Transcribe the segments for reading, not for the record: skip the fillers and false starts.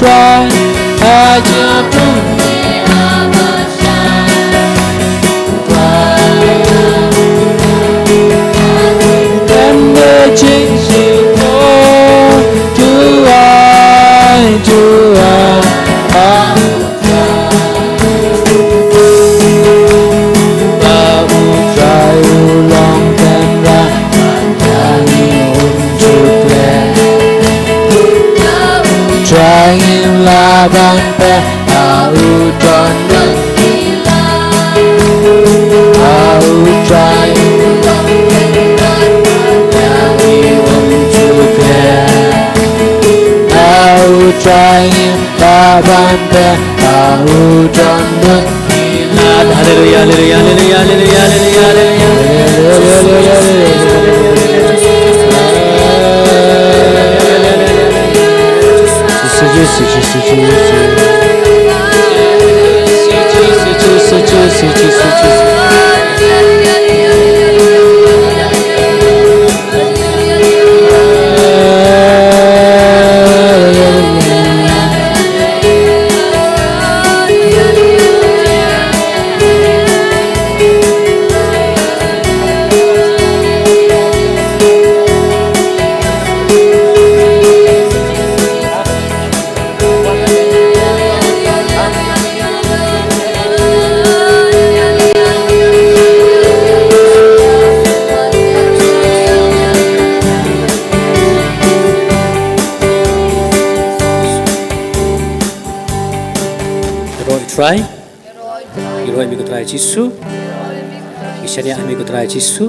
try hanya bumi dan berjiwa Tuhan Tuhan baru try ulang dan nyanyi untuknya trying laban tahu dan tahu trying nyanyi untuknya tahu trying laban tahu dan haleluya haleluya haleluya haleluya haleluya try Iroi mi ko try Jisu Isania mi ko try Jisu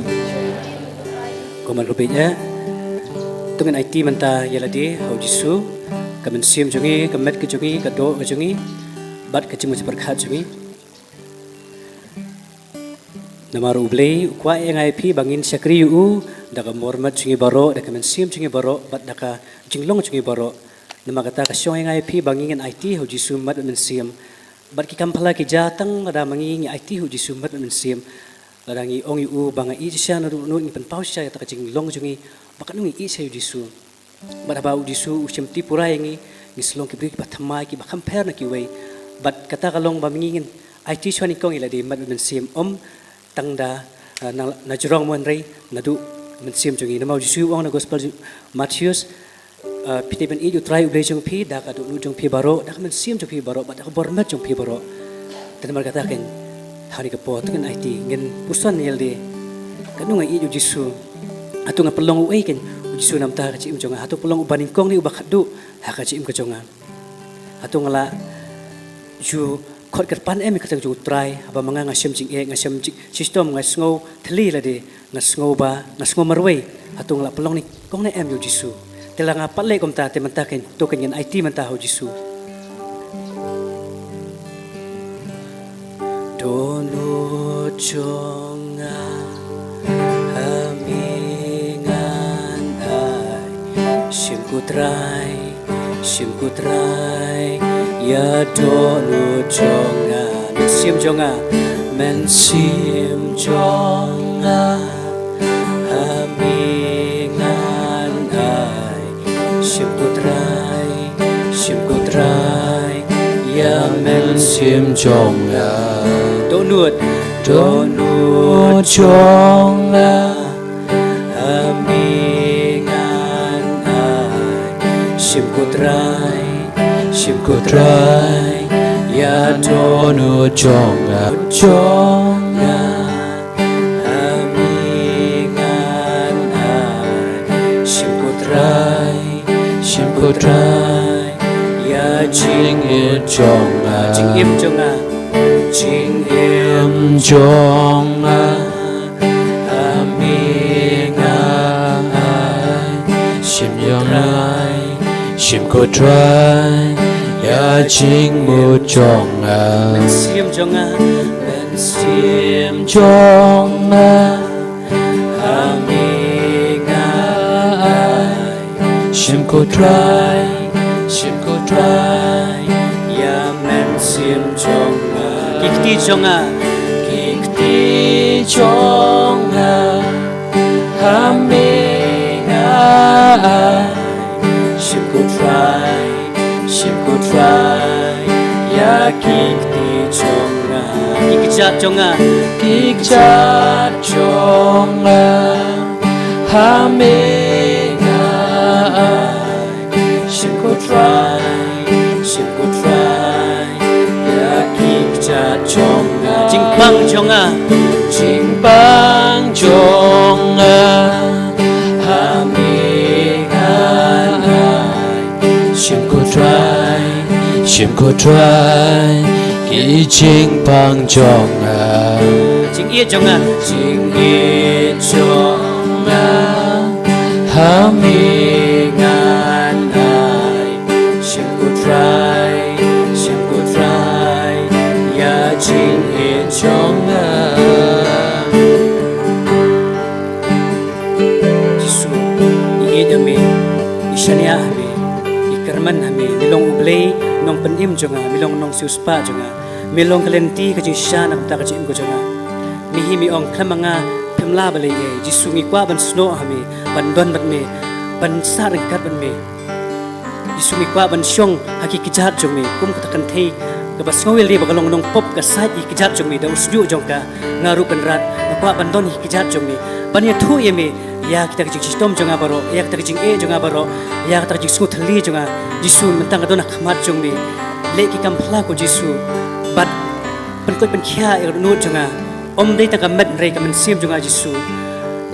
Koman rupanya Tungan IT manta yaladi hau Jisu Kamen sim jongi kamet ke jongi kado ke jongi bat ke cimu berkat jongi Namaru ublei kwa yang IP bangin syakri u daka mormat jongi baro daka men sim jongi baro bat daka jinglong jongi baro nama kata kasyong yang IP bangin IT hau Jisu mat men sim Bat ki kampala ki jatang ada mangi IT hu Jisu mat men sim ladangi ong yu banga I sya na nu ni pen pau sya ta jing long jungi bakanungi I sya Jisu bat ba Jisu usim ti pura yangi ni slong ki bri bat thamai ki ba compare na ki wei bat kata kalong ba mingin IT swani kong ila di mat men sim tangda na jurong mon rei na du men sim jungi na mau Jisu ong na gospel Matthews Piti ben idu try ublei jong pi dak adu jong pi baro dak men sim jong pi baro bat dak bormat jong pi baro tan mar kata ken hari ke po tu kan IT ngen pusan yel de kan ngai idu Jisu atu nga pelong uai ken Jisu nam ta ka chi im jonga atu pelong ubaning kong ni ubak du ha ka chi im ka jonga atu ngala ju khot kat pan em ka jong try aba manga ngasem jing e ngasem system ngasngau thli la de ngasngau ba ngasngau marwei atu ngala pelong ni kong na em yu Jisu Telang apa lagi kom ta teman takin token yang IT mentah Jisu. Dono jonga hamingan ai sim kutrai ya dono jonga men sim jonga Sim kutrai ya men sim jonga donut jonga amingan ai sim kutrai ya donut jonga amingan ai sim kutrai ya jing im jonga amingan sim kutrai ya jing mu jonga sim jonga amingan sim kutrai ya men sim jonga kikti jonga amingan sim kutrai ku try ya kikti chonga kikjat chonga hamega shin ku try ya kikjat chonga jingpang chonga hamega shin ku try ki jing pang chonga jing ye chonga hamega shin ku try ya jing ye chonga Jisu ye dame ishania hame ikarman hame nilong ublay nong panim jonga milong nong siuspa jonga milong kalenti ka jisha nam ta ka jim ko jonga mihi mi ong khamanga phimla bale ye Jisu ngi kwa ban sno hame ban don bat me ban sar kat ban me Jisu ngi kwa ban syong haki kijat jong me kum ka kan thei ka bas ngawel ri bagalong nong pop ka sai i kijat jong me da usju jong ka ngaru kan rat kwa ban don hi kijat jong me ban ye thu ye me ya kita kecik sistem jonga baro ya kita kecik jonga baro ya kita kecik sut li jonga Jisu mentang kadona khamat jong me le ki kam phla ko Jisu bat pen koi pen khia e nu jonga om dei ta kamat re kamen sim jonga Jisu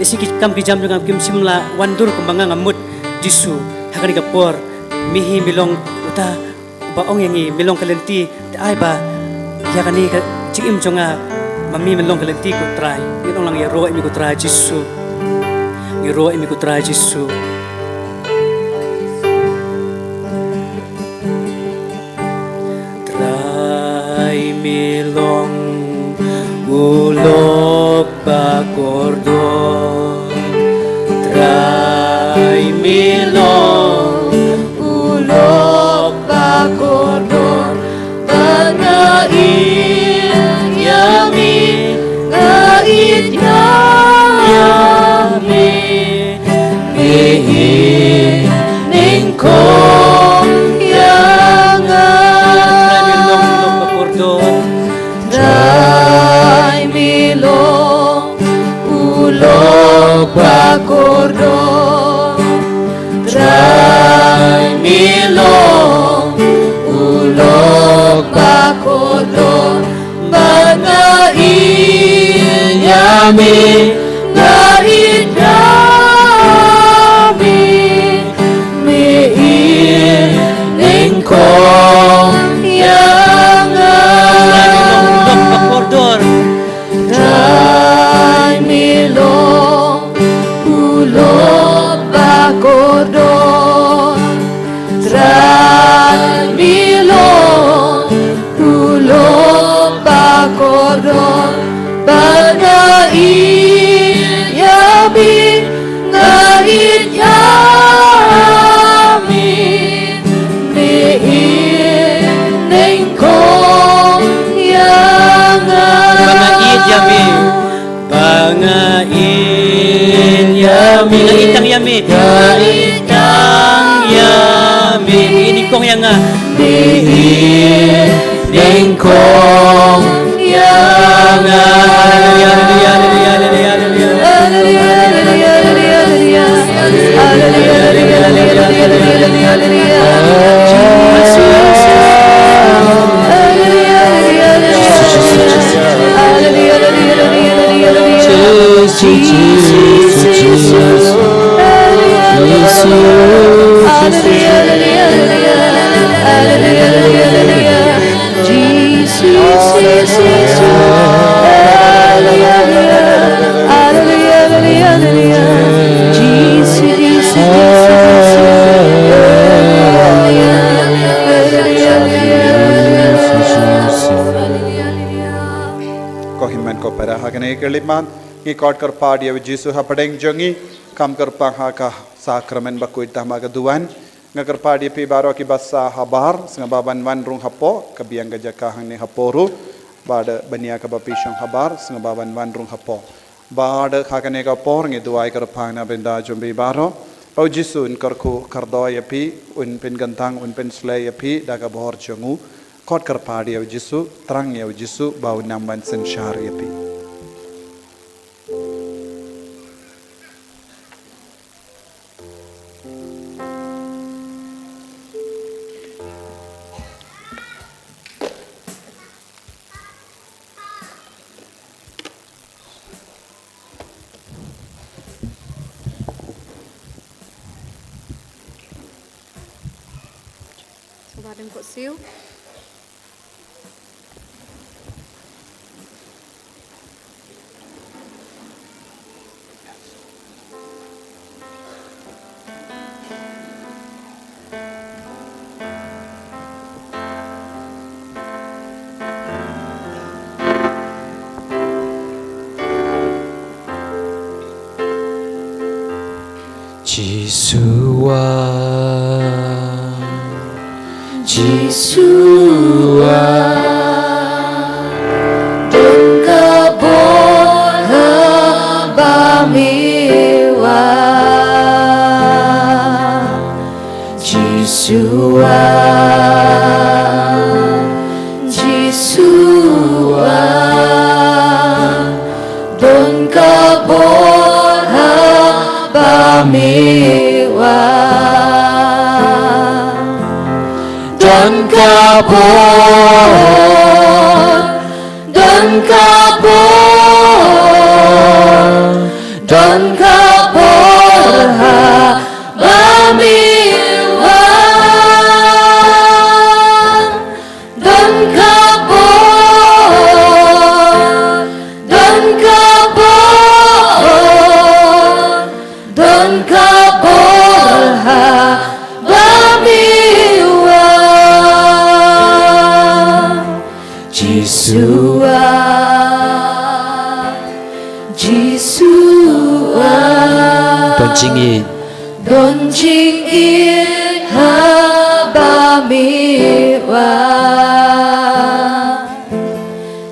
esi ki kam ki jam jonga kim simla wandur kumbanga ngamut Jisu hakani ka por mihi milong uta ba ong yangi milong kalenti ai ba ya kani ka chikim jonga mami milong kalenti ko try nitong lang ya ro imi ko try Jisu Ngiro imi ko try Jisu Try milong ulok bakordon Try milong ulok bakordon Banain yami ngait yami Ning kong yangan Try milong ulok bakordon Try milong ulok bakordon Banain yami ngait yami kong yangan Try milong ulok bakordon Try milong ulok bakordon Banain yami ngait yami Ning kong yangan Bangain yami Ngaitang yami Ngaitang yami Ning kong yangan Ning kong yangan Keliman ngikot kerpa dia Jisu hapadeng jongi kam kerpa haka sakramen bakuitah maga duan ngakerpa dia pi baro ki basa habar sengababan wan rung hapo kabiang gajaka hang ni haporu bada bania ka bapisong habar sengababan wan rung hapo bada hakane ka por ngi duai kerpa na benda jombi baro O Jisu in karku kardoi api un pen gantang un pen slay api daga bohor chungu kot karpadi o Jisu terang ya o Jisu bau namban sensyar api. Ba đừng có xíu. Yeshua, đừng có bốn hơn ba miwa. Yeshua, Yeshua, đừng có bốn hơn ba miwa. Don Kabor, Don Kabor, Don Kabor ha bamiwa. Don Kabor, Don Kabor, Don Kabor ha bamiwa. Yeshua, Yeshua, Don Jing In Ha Ba Miwa.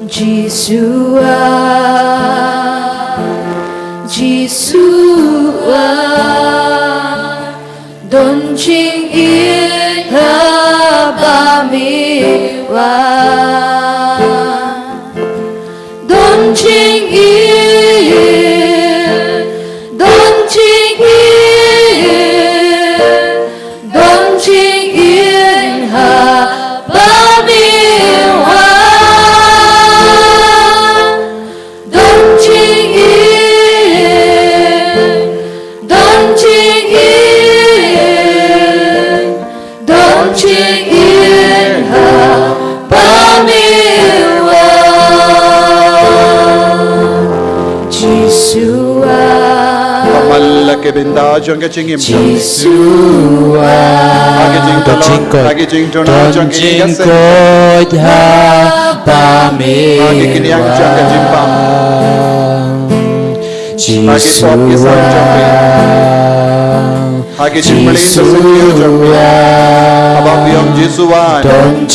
Yeshua, Yeshua, Don Jing In Ha Ba Miwa. Don Jing In, Don Jing In, Don Jing In Ha Ba Miwa. Don Jing In, Don Jing In, Don Jing In Ha Ba Miwa. Yeshua, Kamal ke binda jong ke chingim. Yeshua, Age jing tolong, age jing jono jong ke ingase. Age kini yang jong ke jimpam. Age pop kisan jong ke. Age jimpali sesekir jong ke. Abang biom Yesuan. Terang.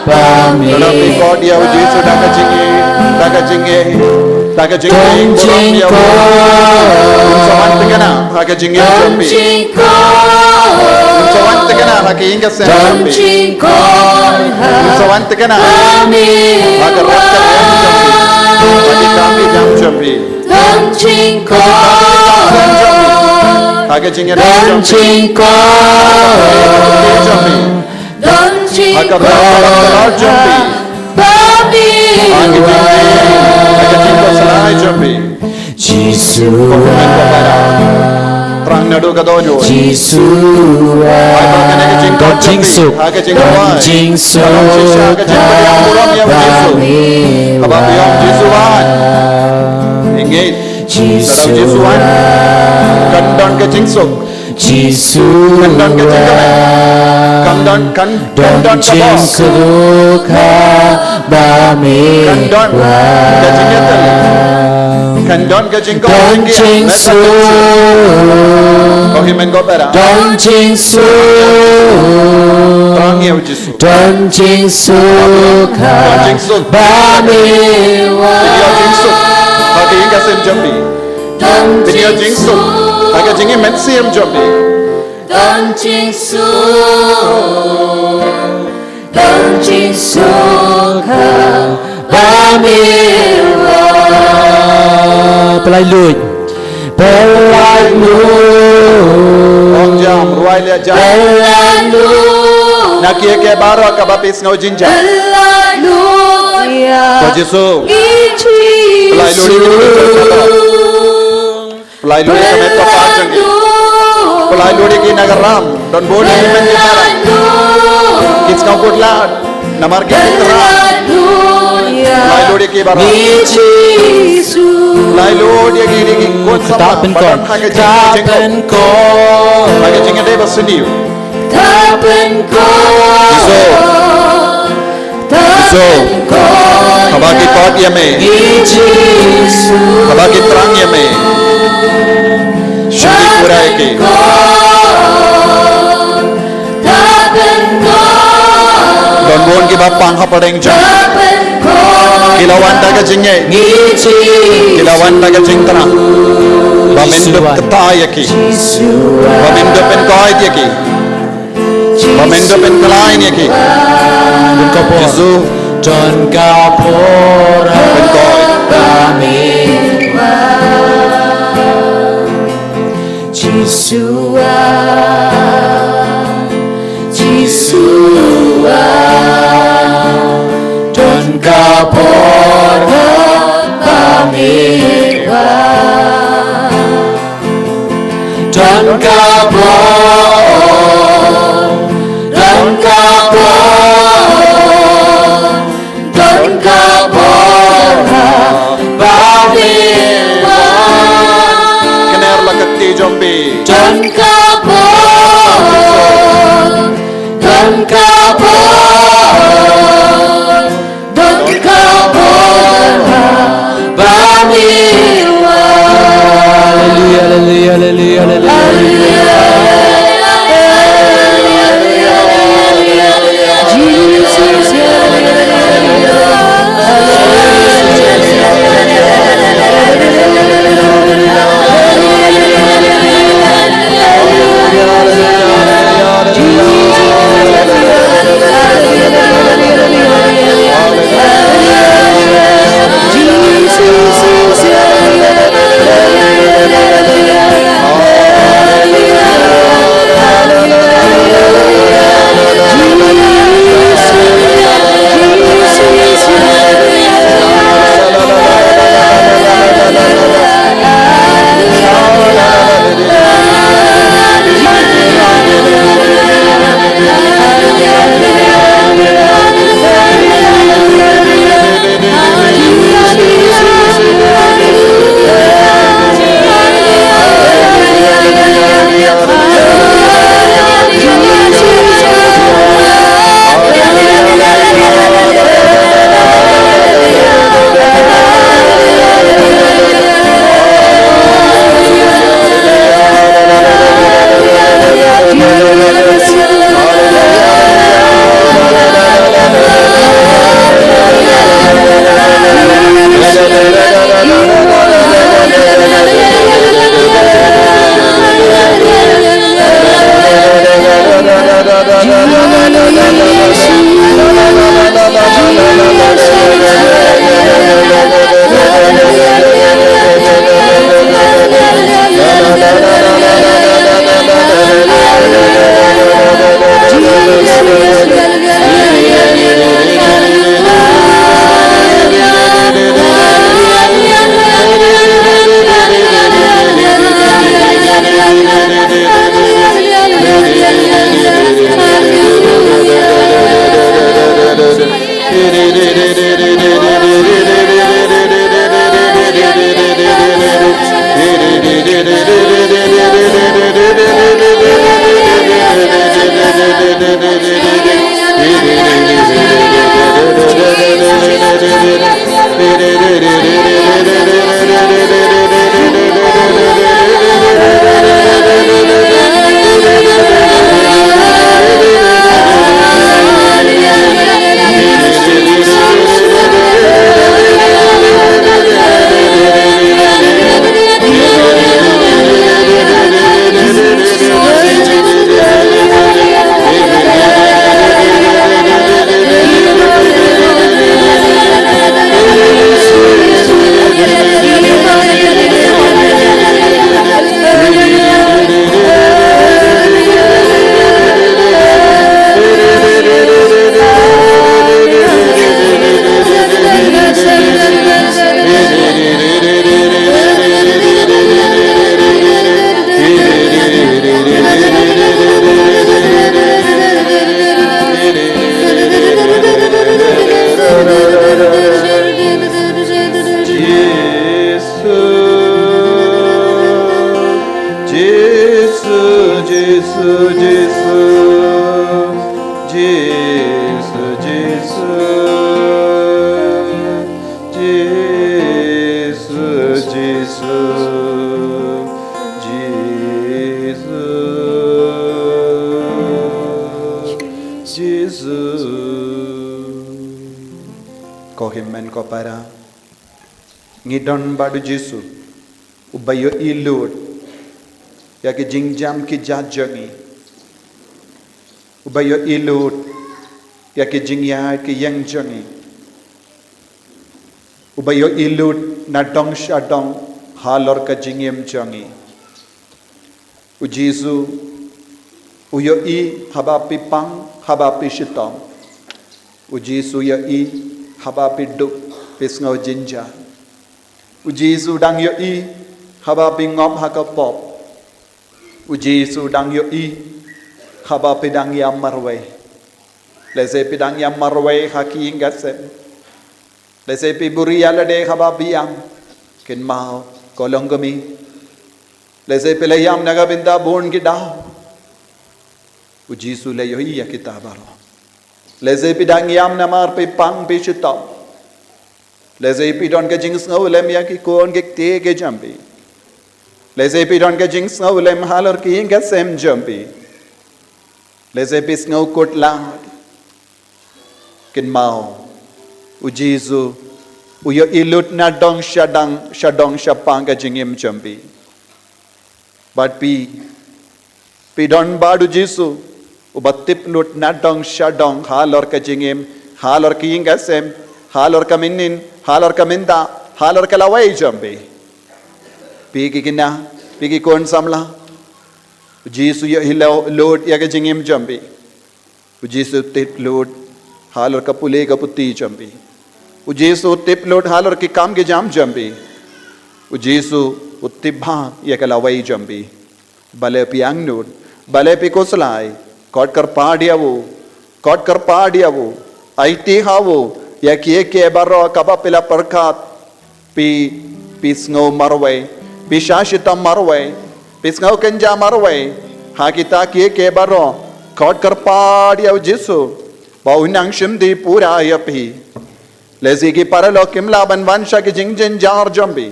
Dalam ikut dia Yesu dah kejingi, dah kejingi, dah kejingi. Kurang dia unsawan tegana, dah kejingi jambi. Unsawan tegana, dah keingat sen jambi. Unsawan tegana, dah kerapkan jambi. Bagi kami jam jambi. Dah kejingi jambi. Jambi. Agar dapat jambi. Agi jingko selai jambi. Terang nadu kadonyo. Agar kena jingko jambi. Agi jingko wai. Dalam sisa agi jingko yang kurang yang Yesu. Abang yang Yesuan. Ingin dalam Yesuan. Kandang ke jingsuk. Kandang ke jingko. Kandang kandang kabos. Kandang gajing nyetel. Kandang gajing kau tinggi. Kau himen kau pera. Terang ya Yesus. Don jingsuk. Dia jingsuk. Bagi ingat sen jambi. Bên yêu chính sụp Tại cái chính mến xiêm chụp đi Don Jinsu ka bamiwa Pelai lui Ông jam ruai le jam Hallelujah Na kia ke baro ka bapis ngau jinja Hallelujah Ko Jesu Pelai Pelai luri ni Pelai luri ka met pa jangi Pelai luri ki nagaram Don boni ni men jara Kits kau kutla Namar ki kitra Pelai luri ki baro Pelai luri ki ni kot sama Tapen kon Padam hake jinga jengko Tapen kon Hake jinga dei basuniu Habagi pot yame Habagi terang yame Syukur kurai ke Don bon ki bapang hapadeng jang Kilawan daga jingye Kilawan daga jing terang Bamendup ketaya ki Bamendup en koit ya ki Bamendup en kelain ya ki Yesu Don kapora en koit Don kapora bamiwa Don kapora Kener lakati jombi Don bamiwa Hallelujah, hallelujah, hallelujah. Kohimen ko para ngidon badu Jisu ubayo ilud ya ki jingjam ki jajangi ubayo ilud ya ki jingya ki yangjangi ubayo ilud na dong shadong halor ka jingyam jangi u Jisu uyo I habapi pang habapi shitong u Jisu ya I habapi duk pisngau jinja u Jisu dang yo I habapi ngop hakapop u Jisu dang yo I habapi dang yam marway lese pi dang yam marway haki ingasem lese pi buri yalade habapi yang kin mau kolongami lese pi layam nagabinda born ki daw u Jisu le yo I ya kitabaro lese pi dang yam namar pi pang pi shitong lese pi don ke jings ngau lem ya ki kon ke te ke jambi lese pi don ke jings ngau lem halor ki inga sem jambi lese pi ngau kot lang kin mau u Jisu u yo ilut na dong shadong shapang ke jingim jambi but pi don badu Jisu u batip lut na dong shadong halor ke jingim halor ki inga sem halor kaminin halor kaminda halor kalaway jambi pigi kina pigi kon samla Jisu ya hilaw load ya ke jingim jambi Jisu tip load halor kapule kaputi jambi Jisu tip load halor ki kam ke jam jambi Jisu utibha ya kalaway jambi bale piang nod bale pi koslai kod kar padia wo aiti hawo ya kiye ke baro kaba pila perkat pi sngo marway pi shashita marway pi sngo kenja marway ha kita kiye ke baro kod kar padia Jisu baunang shimdi pura ya pi lezi ki paralo kimla banwansha ki jingjin jar jambi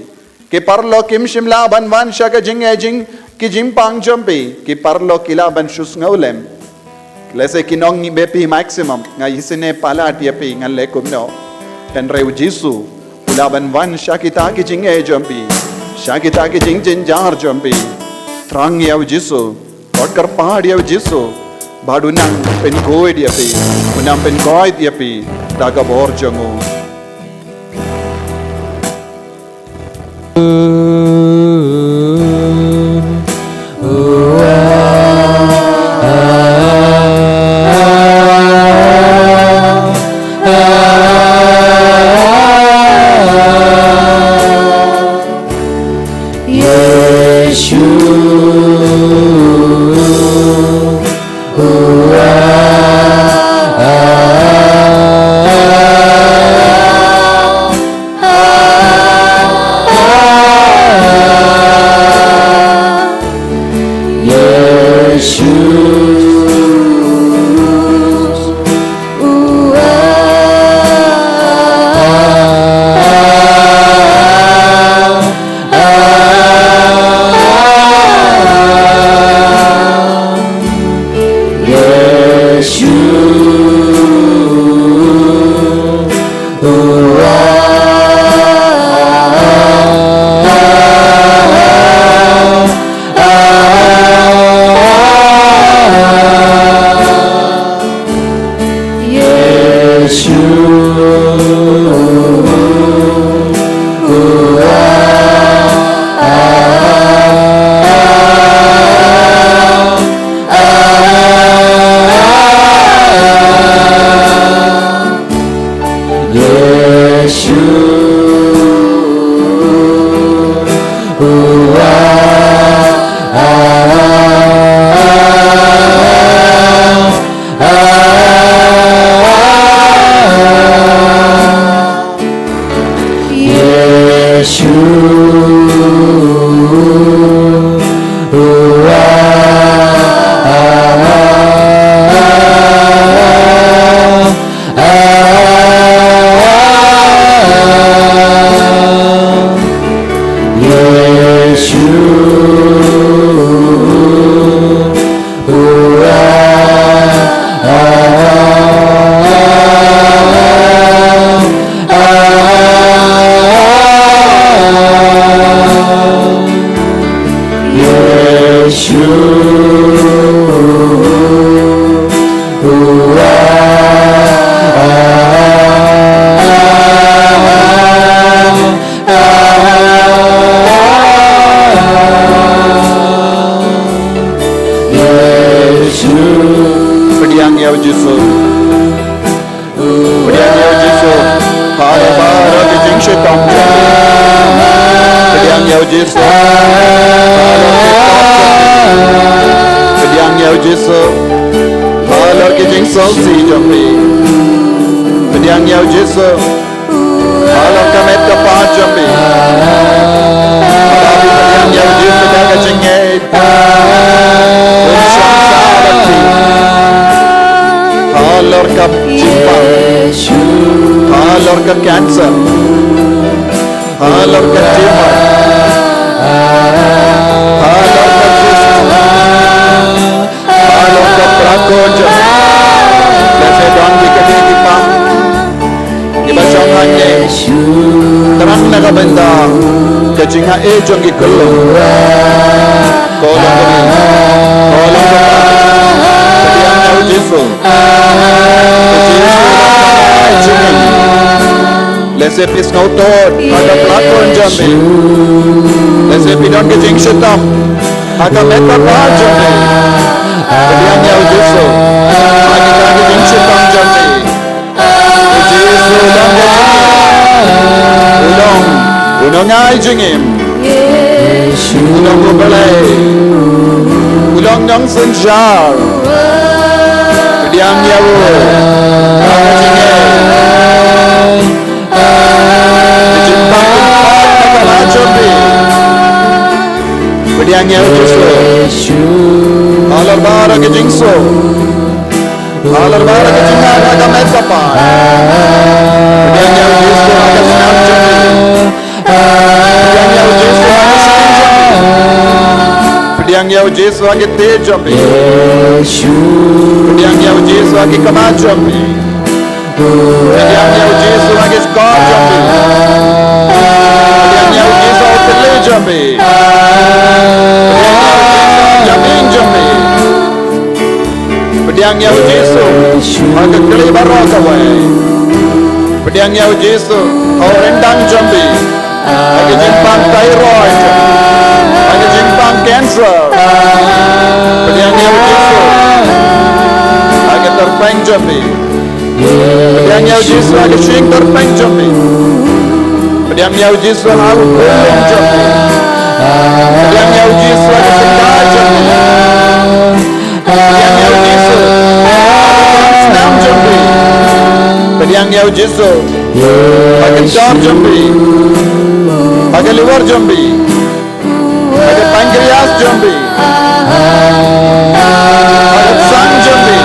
ki parlo kim shimla banwansha ki jing ki jimpang jambi ki parlo kila ban shusngolem lese kinong ni bepi maximum nga isine pala atia pi nga lekum no ten reu Jisu ulaban wan shakita ki jinge jambi shakita ki jingjin jar jambi trang yaw Jisu otkar pahad yaw Jisu badunang pen koi dia pi unang pen koi dia pi daga bor jangu Shitong Jambi. Pediang Yau Jesu. Pediang Yau Jesu. Halor ki jing sol si Jambi. Pediang Yau Jesu. Halor ka met ka pa Jambi. Halabi pediang Yau Jesu daga jingay. Unsyang saabati. Halor ka jimpang. Halor ka cancer. Halor ka tumor. Halor ka cyst. Halor ka prakoja. Kasi doon bigay di pa. Iba siyang hanya. Terang na kabenda. Kajinga ejong ikulong. Kolong kami. Kolong kami. Kadiang niya Jesu. Lese pis ngautot, aga pelakon jambi. Lese pidon ke jing syutam, aga meta pa jambi. Kediang yau Jesu, aga kage jing syutam jambi. Jesu ulang ke jingim, ulang ngai jingim. Ulang ubelai, ulang nyang senjar. Kediang yau, aga jingim. Pediang Yau Jesu. Halar bara ke jingso. Halar bara ke jingan aga metapa. Pediang Yau Jesu aga senam jambi. Pediang Yau Jesu aga senam jambi. Pediang Yau Jesu aga te jambi. Pediang Yau Jesu aga kama jambi. Pediang Yau Jesu aga skor jambi. Pediang Yau Jesu aga tele jambi. Pediang Yau Jesu, aga keli baro kawai. Pediang Yau Jesu, au rendang jambi. Aga jimpang thyroid. Aga jimpang cancer. Pediang Yau Jesu, aga terpeng jambi. Pediang Yau Jesu, aga shing terpeng jambi. Pediang Yau Jesu, au kulung jambi. Pediang Yau Jesu, aga sekar jambi. Pediang Yau Jesu, senam jambi. Pediang Yau Jesu, pakai jar jambi, pakai liver jambi, pakai pankreas jambi, pakai sang jambi,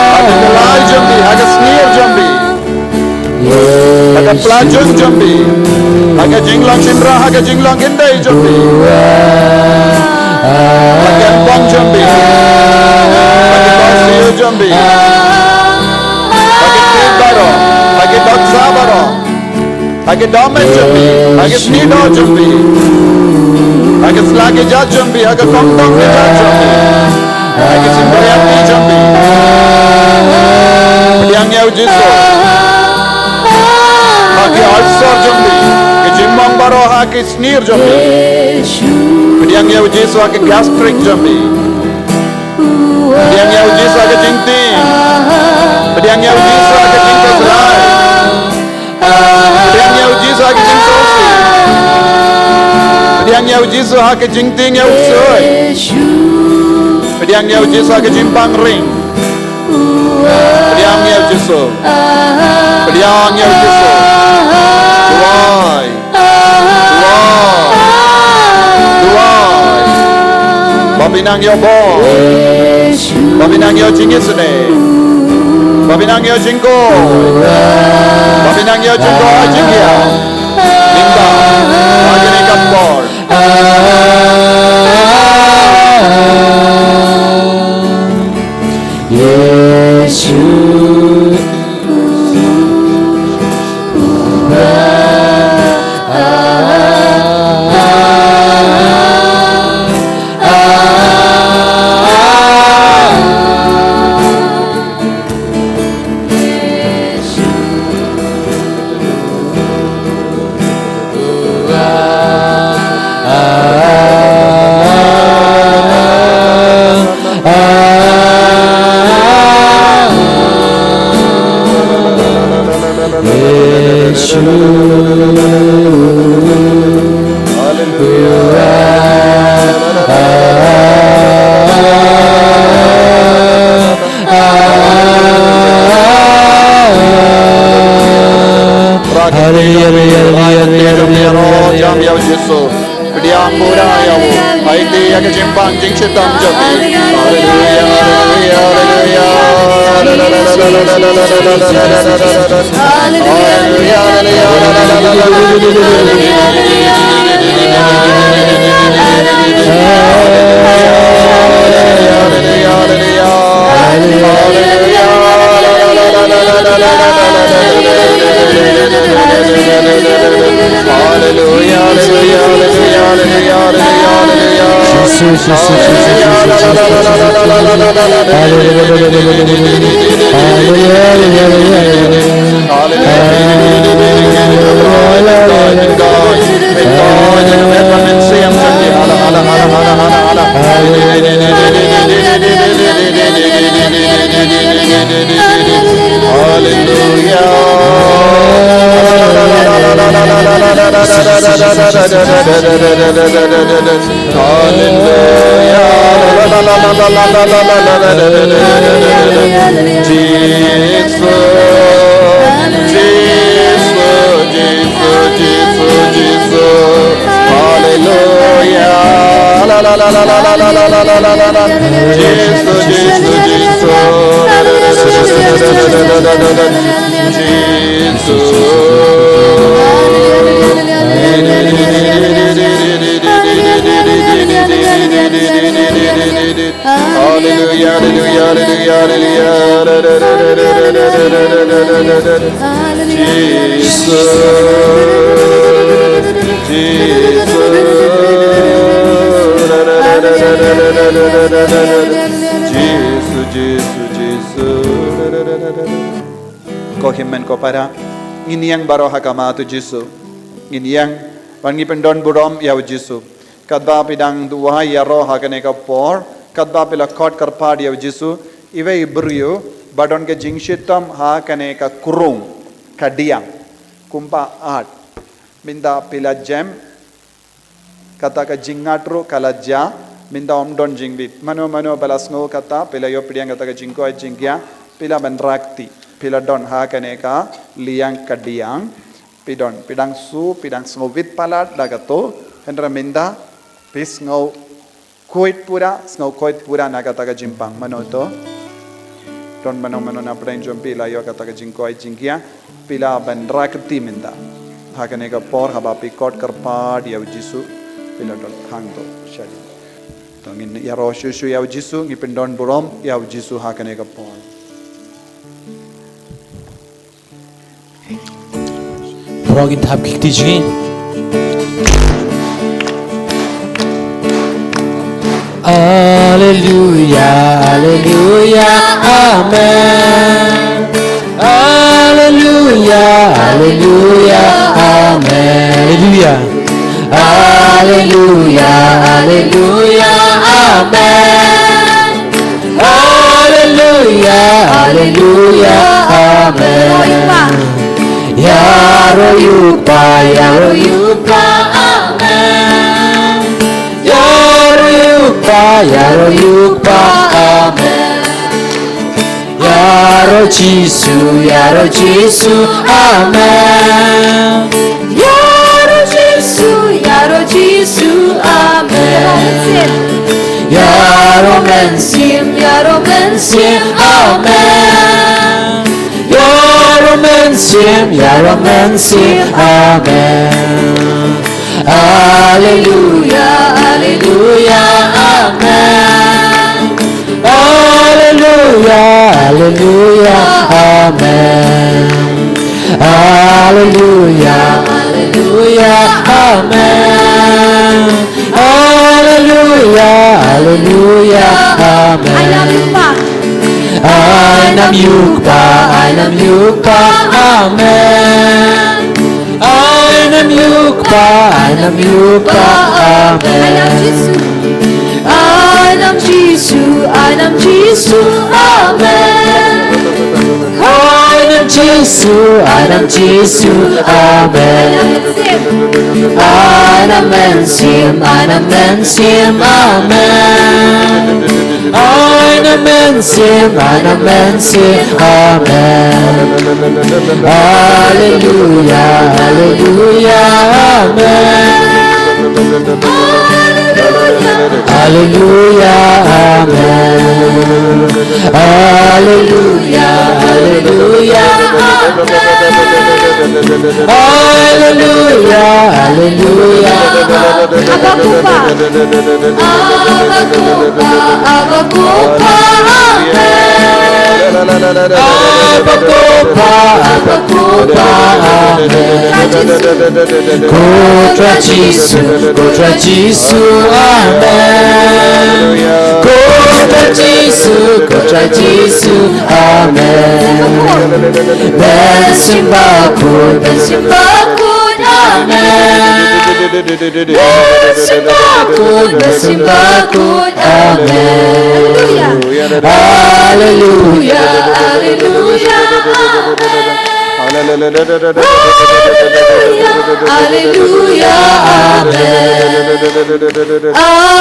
pakai kelai jambi, pakai sneer jambi, pakai pelajun jambi, pakai jinglang cindra, pakai jinglang indai jambi. Pakai empong jambi, pakai kosiu jambi, pakai tip baro, pakai doksa baro, pakai domet jambi, pakai snido jambi, pakai selagi jat jambi, pakai kongtong jat jambi, pakai simbayati jambi. Pediang Yau Jesu, pakai ulcer jambi, pakai jimbang baro, pakai sneer jambi. Pediang Yau Jesu aga gastric jambi. Pediang Yau Jesu aga jingting. Pediang Yau Jesu aga jingting serai. Pediang Yau Jesu aga jingsosi. Pediang Yau Jesu aga jingting yau soi. Pediang Yau Jesu aga jimpang ring. Pediang Yau Jesu. Pediang Yau Jesu. Tuai. Babinang yo bo, babinang yo jingisne, babinang yo jinggo, babinang yo jinggo jingya, linda, agni kapor. Kohimen ko para nginiang baro hakama tu Jisu nginiang wangi pendon burom ya Jisu kadba pidang dua ya roh hakane ka por kadba pila kot karpad ya Jisu ive ibrio badon ke jingshitam hakane ka kurung kadiang kumpa art minda pila jam kata ka jingatru kalajja minda omdon jingbit mano balasngo kata pila yo pidang kata ka jingko jingya pila benrakti pila don ha kaneka liang kadiang pidang su pidang sngovit palat dagato hendra minda pis ngau koit pura nagata ka jimpang manoto don mano na pren jom pila yo kata ka jingko jingkia pila benrakti minda ha kaneka por haba pikot karpa dia Jisu pila don hangto shali tongin ya ro shu ya Jisu ngi pendon burom ya Jisu ha kaneka por Progin tap kikdijin. Hallelujah, hallelujah, amen. Hallelujah, hallelujah, amen. Hallelujah. Hallelujah, hallelujah, amen. Hallelujah, hallelujah, amen. Yaro yupa, amen. Yaro yupa, amen. Yaro Jisu, amen. Yaro Jisu, amen. Yaro mensim, amen. Yaro mensim, amen. Hallelujah, hallelujah, amen. Hallelujah, hallelujah, amen. Hallelujah, hallelujah, amen. Hallelujah, hallelujah, amen. I love you, Pa. I love you, Pa. I love you, Pa. Amen. I love you, Pa. I love you, Pa. I love Jesus. I love Jesus. Amen. I love Jesu, Anam Jesu, Amen. Anam Ensim, Anam Ensim, Amen. Anam Ensim, Anam Ensim, Amen. Hallelujah, Hallelujah, Amen. Hallelujah, Amen. Hallelujah, Hallelujah, Hallelujah, Hallelujah. Abakupa. Abakupa. Contra Jesus, contra Jesus, Amen. Contra Jesus, Amen. Bensimbakun, bensimbakun, Amen. Bensimbakun, Amen. Hallelujah, Hallelujah, Hallelujah, Amen.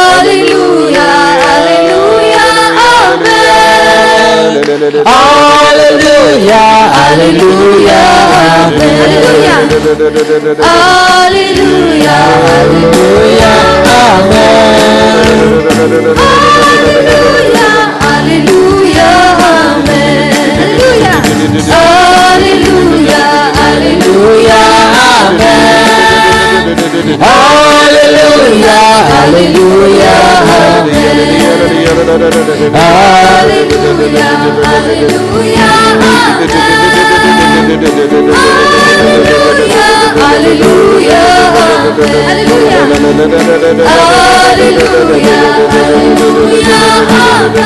Hallelujah, Hallelujah, Amen. Hallelujah, Hallelujah, Amen. Hallelujah, Hallelujah, Amen. Hallelujah, Amen. Hallelujah, Hallelujah, Amen. Hallelujah,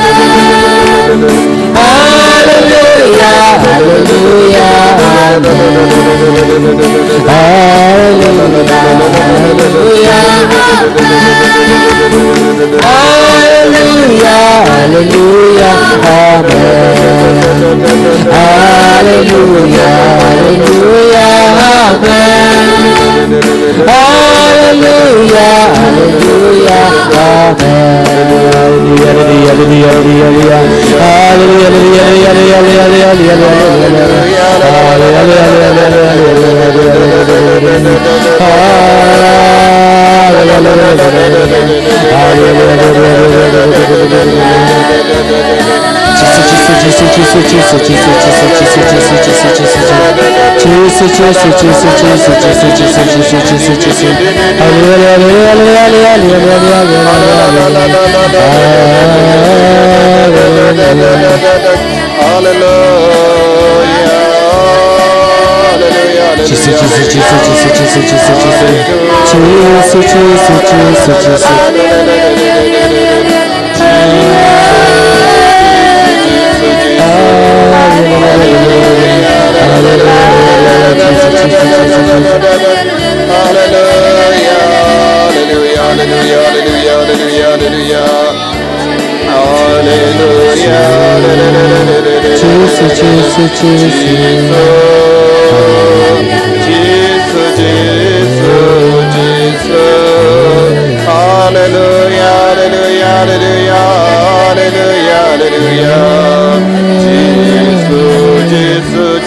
Hallelujah,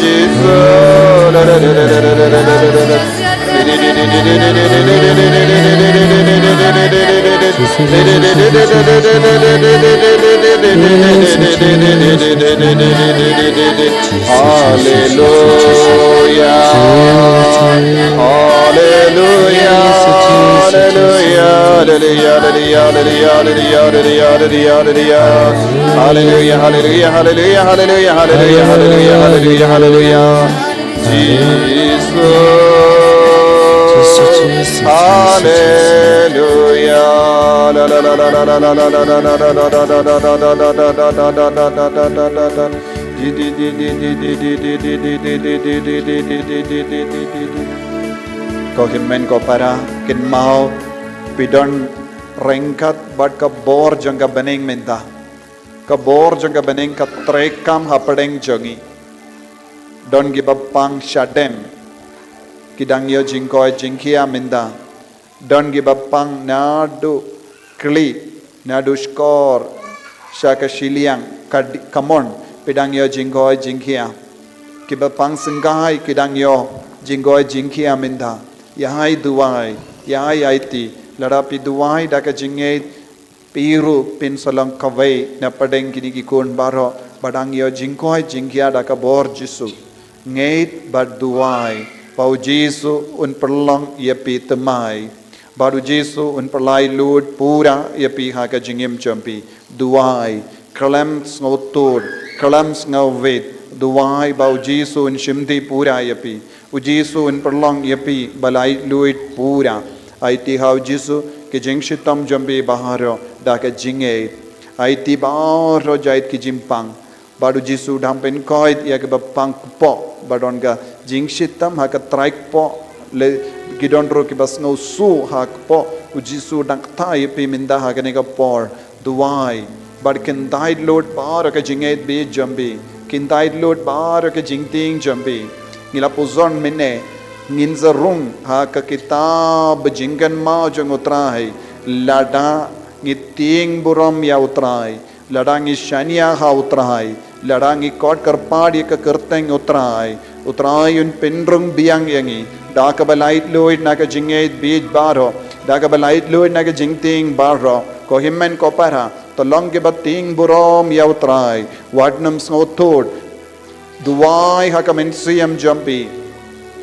Ko hinmen ko para kinmao pidon rengkat bat ka bor jangga beneng menta ka bor jangga beneng ka trekam hapadeng jangi don gibapang Shadem kidang yo jingkoi jingkia minda don gibapang nadu kli nadu skor shaka shiliang kamon pidang yo jingkoi jingkia kibapang senggai kidang yo jingkoi jingkia minda yahai duai yahai aiti ladapi duai daka jingait piru pin salang kawai na padeng kini kikun baro badang yo jingkoi jingkia daka bor jisu ngait bad duai pau jisu un perlong yapi temai baru jisu un perlai lud pura yapi haka jingim champi duai kalam sngotur kalam sngovit duai bau jisu un shimdi pura yapi u jisu un perlong yapi balai lud pura aiti hau jisu ke jingshitam jambi baharo daka jinge aiti baro jait ki jimpang baru jisu dampen koit ya ke bapang po badon ga jingshitam haka traik po le gidon ro ki bas no su hak po u jisu dang tai pi minda haka ne ga por duai bad kin died lord bar ka jinge be jambi kin died lord bar ka jingting jambi ngila pozon minne nginzarung haka kitab jingan ma jong utrai lada ngiting buram ya utrai lada ngi shania ha utrai lada ngi kot karpadi ka kerteng utrai un penrung biang yangi daka balait loid naga jingait bij baro daka balait loid naga jingting baro ko himmen ko para to long ke bating buram ya utrai wadnam snotod duai haka mensiam jampi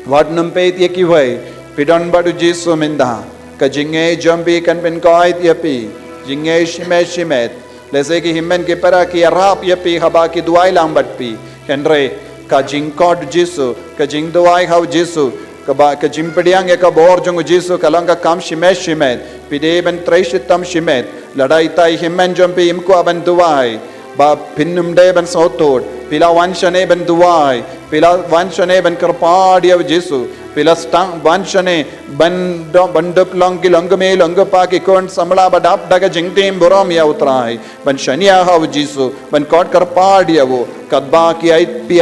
wadnam peit yekiwai pidon badu jisu minda ka jinge jambi kan ben koit yapi jinge shimet lese ki himmen ke para ki rap yapi haba ki duai lambat pi henre ka jingkod jisu ka jing duai hau jisu ka ba ka jimpediang ka bor jong jisu kalanga kam shimet pide ben treshitam shimet ladai tai himmen jambi imko aban duai ba pinnum de ben sotod pila wanshane ben duai pila wanshane ben karpadi av jisu pila stang wanshane bandup longi longme longpa ki kon samla badap daga jingtim borom ya utrai ban shania hav jisu ban kot karpadi avo kadba ki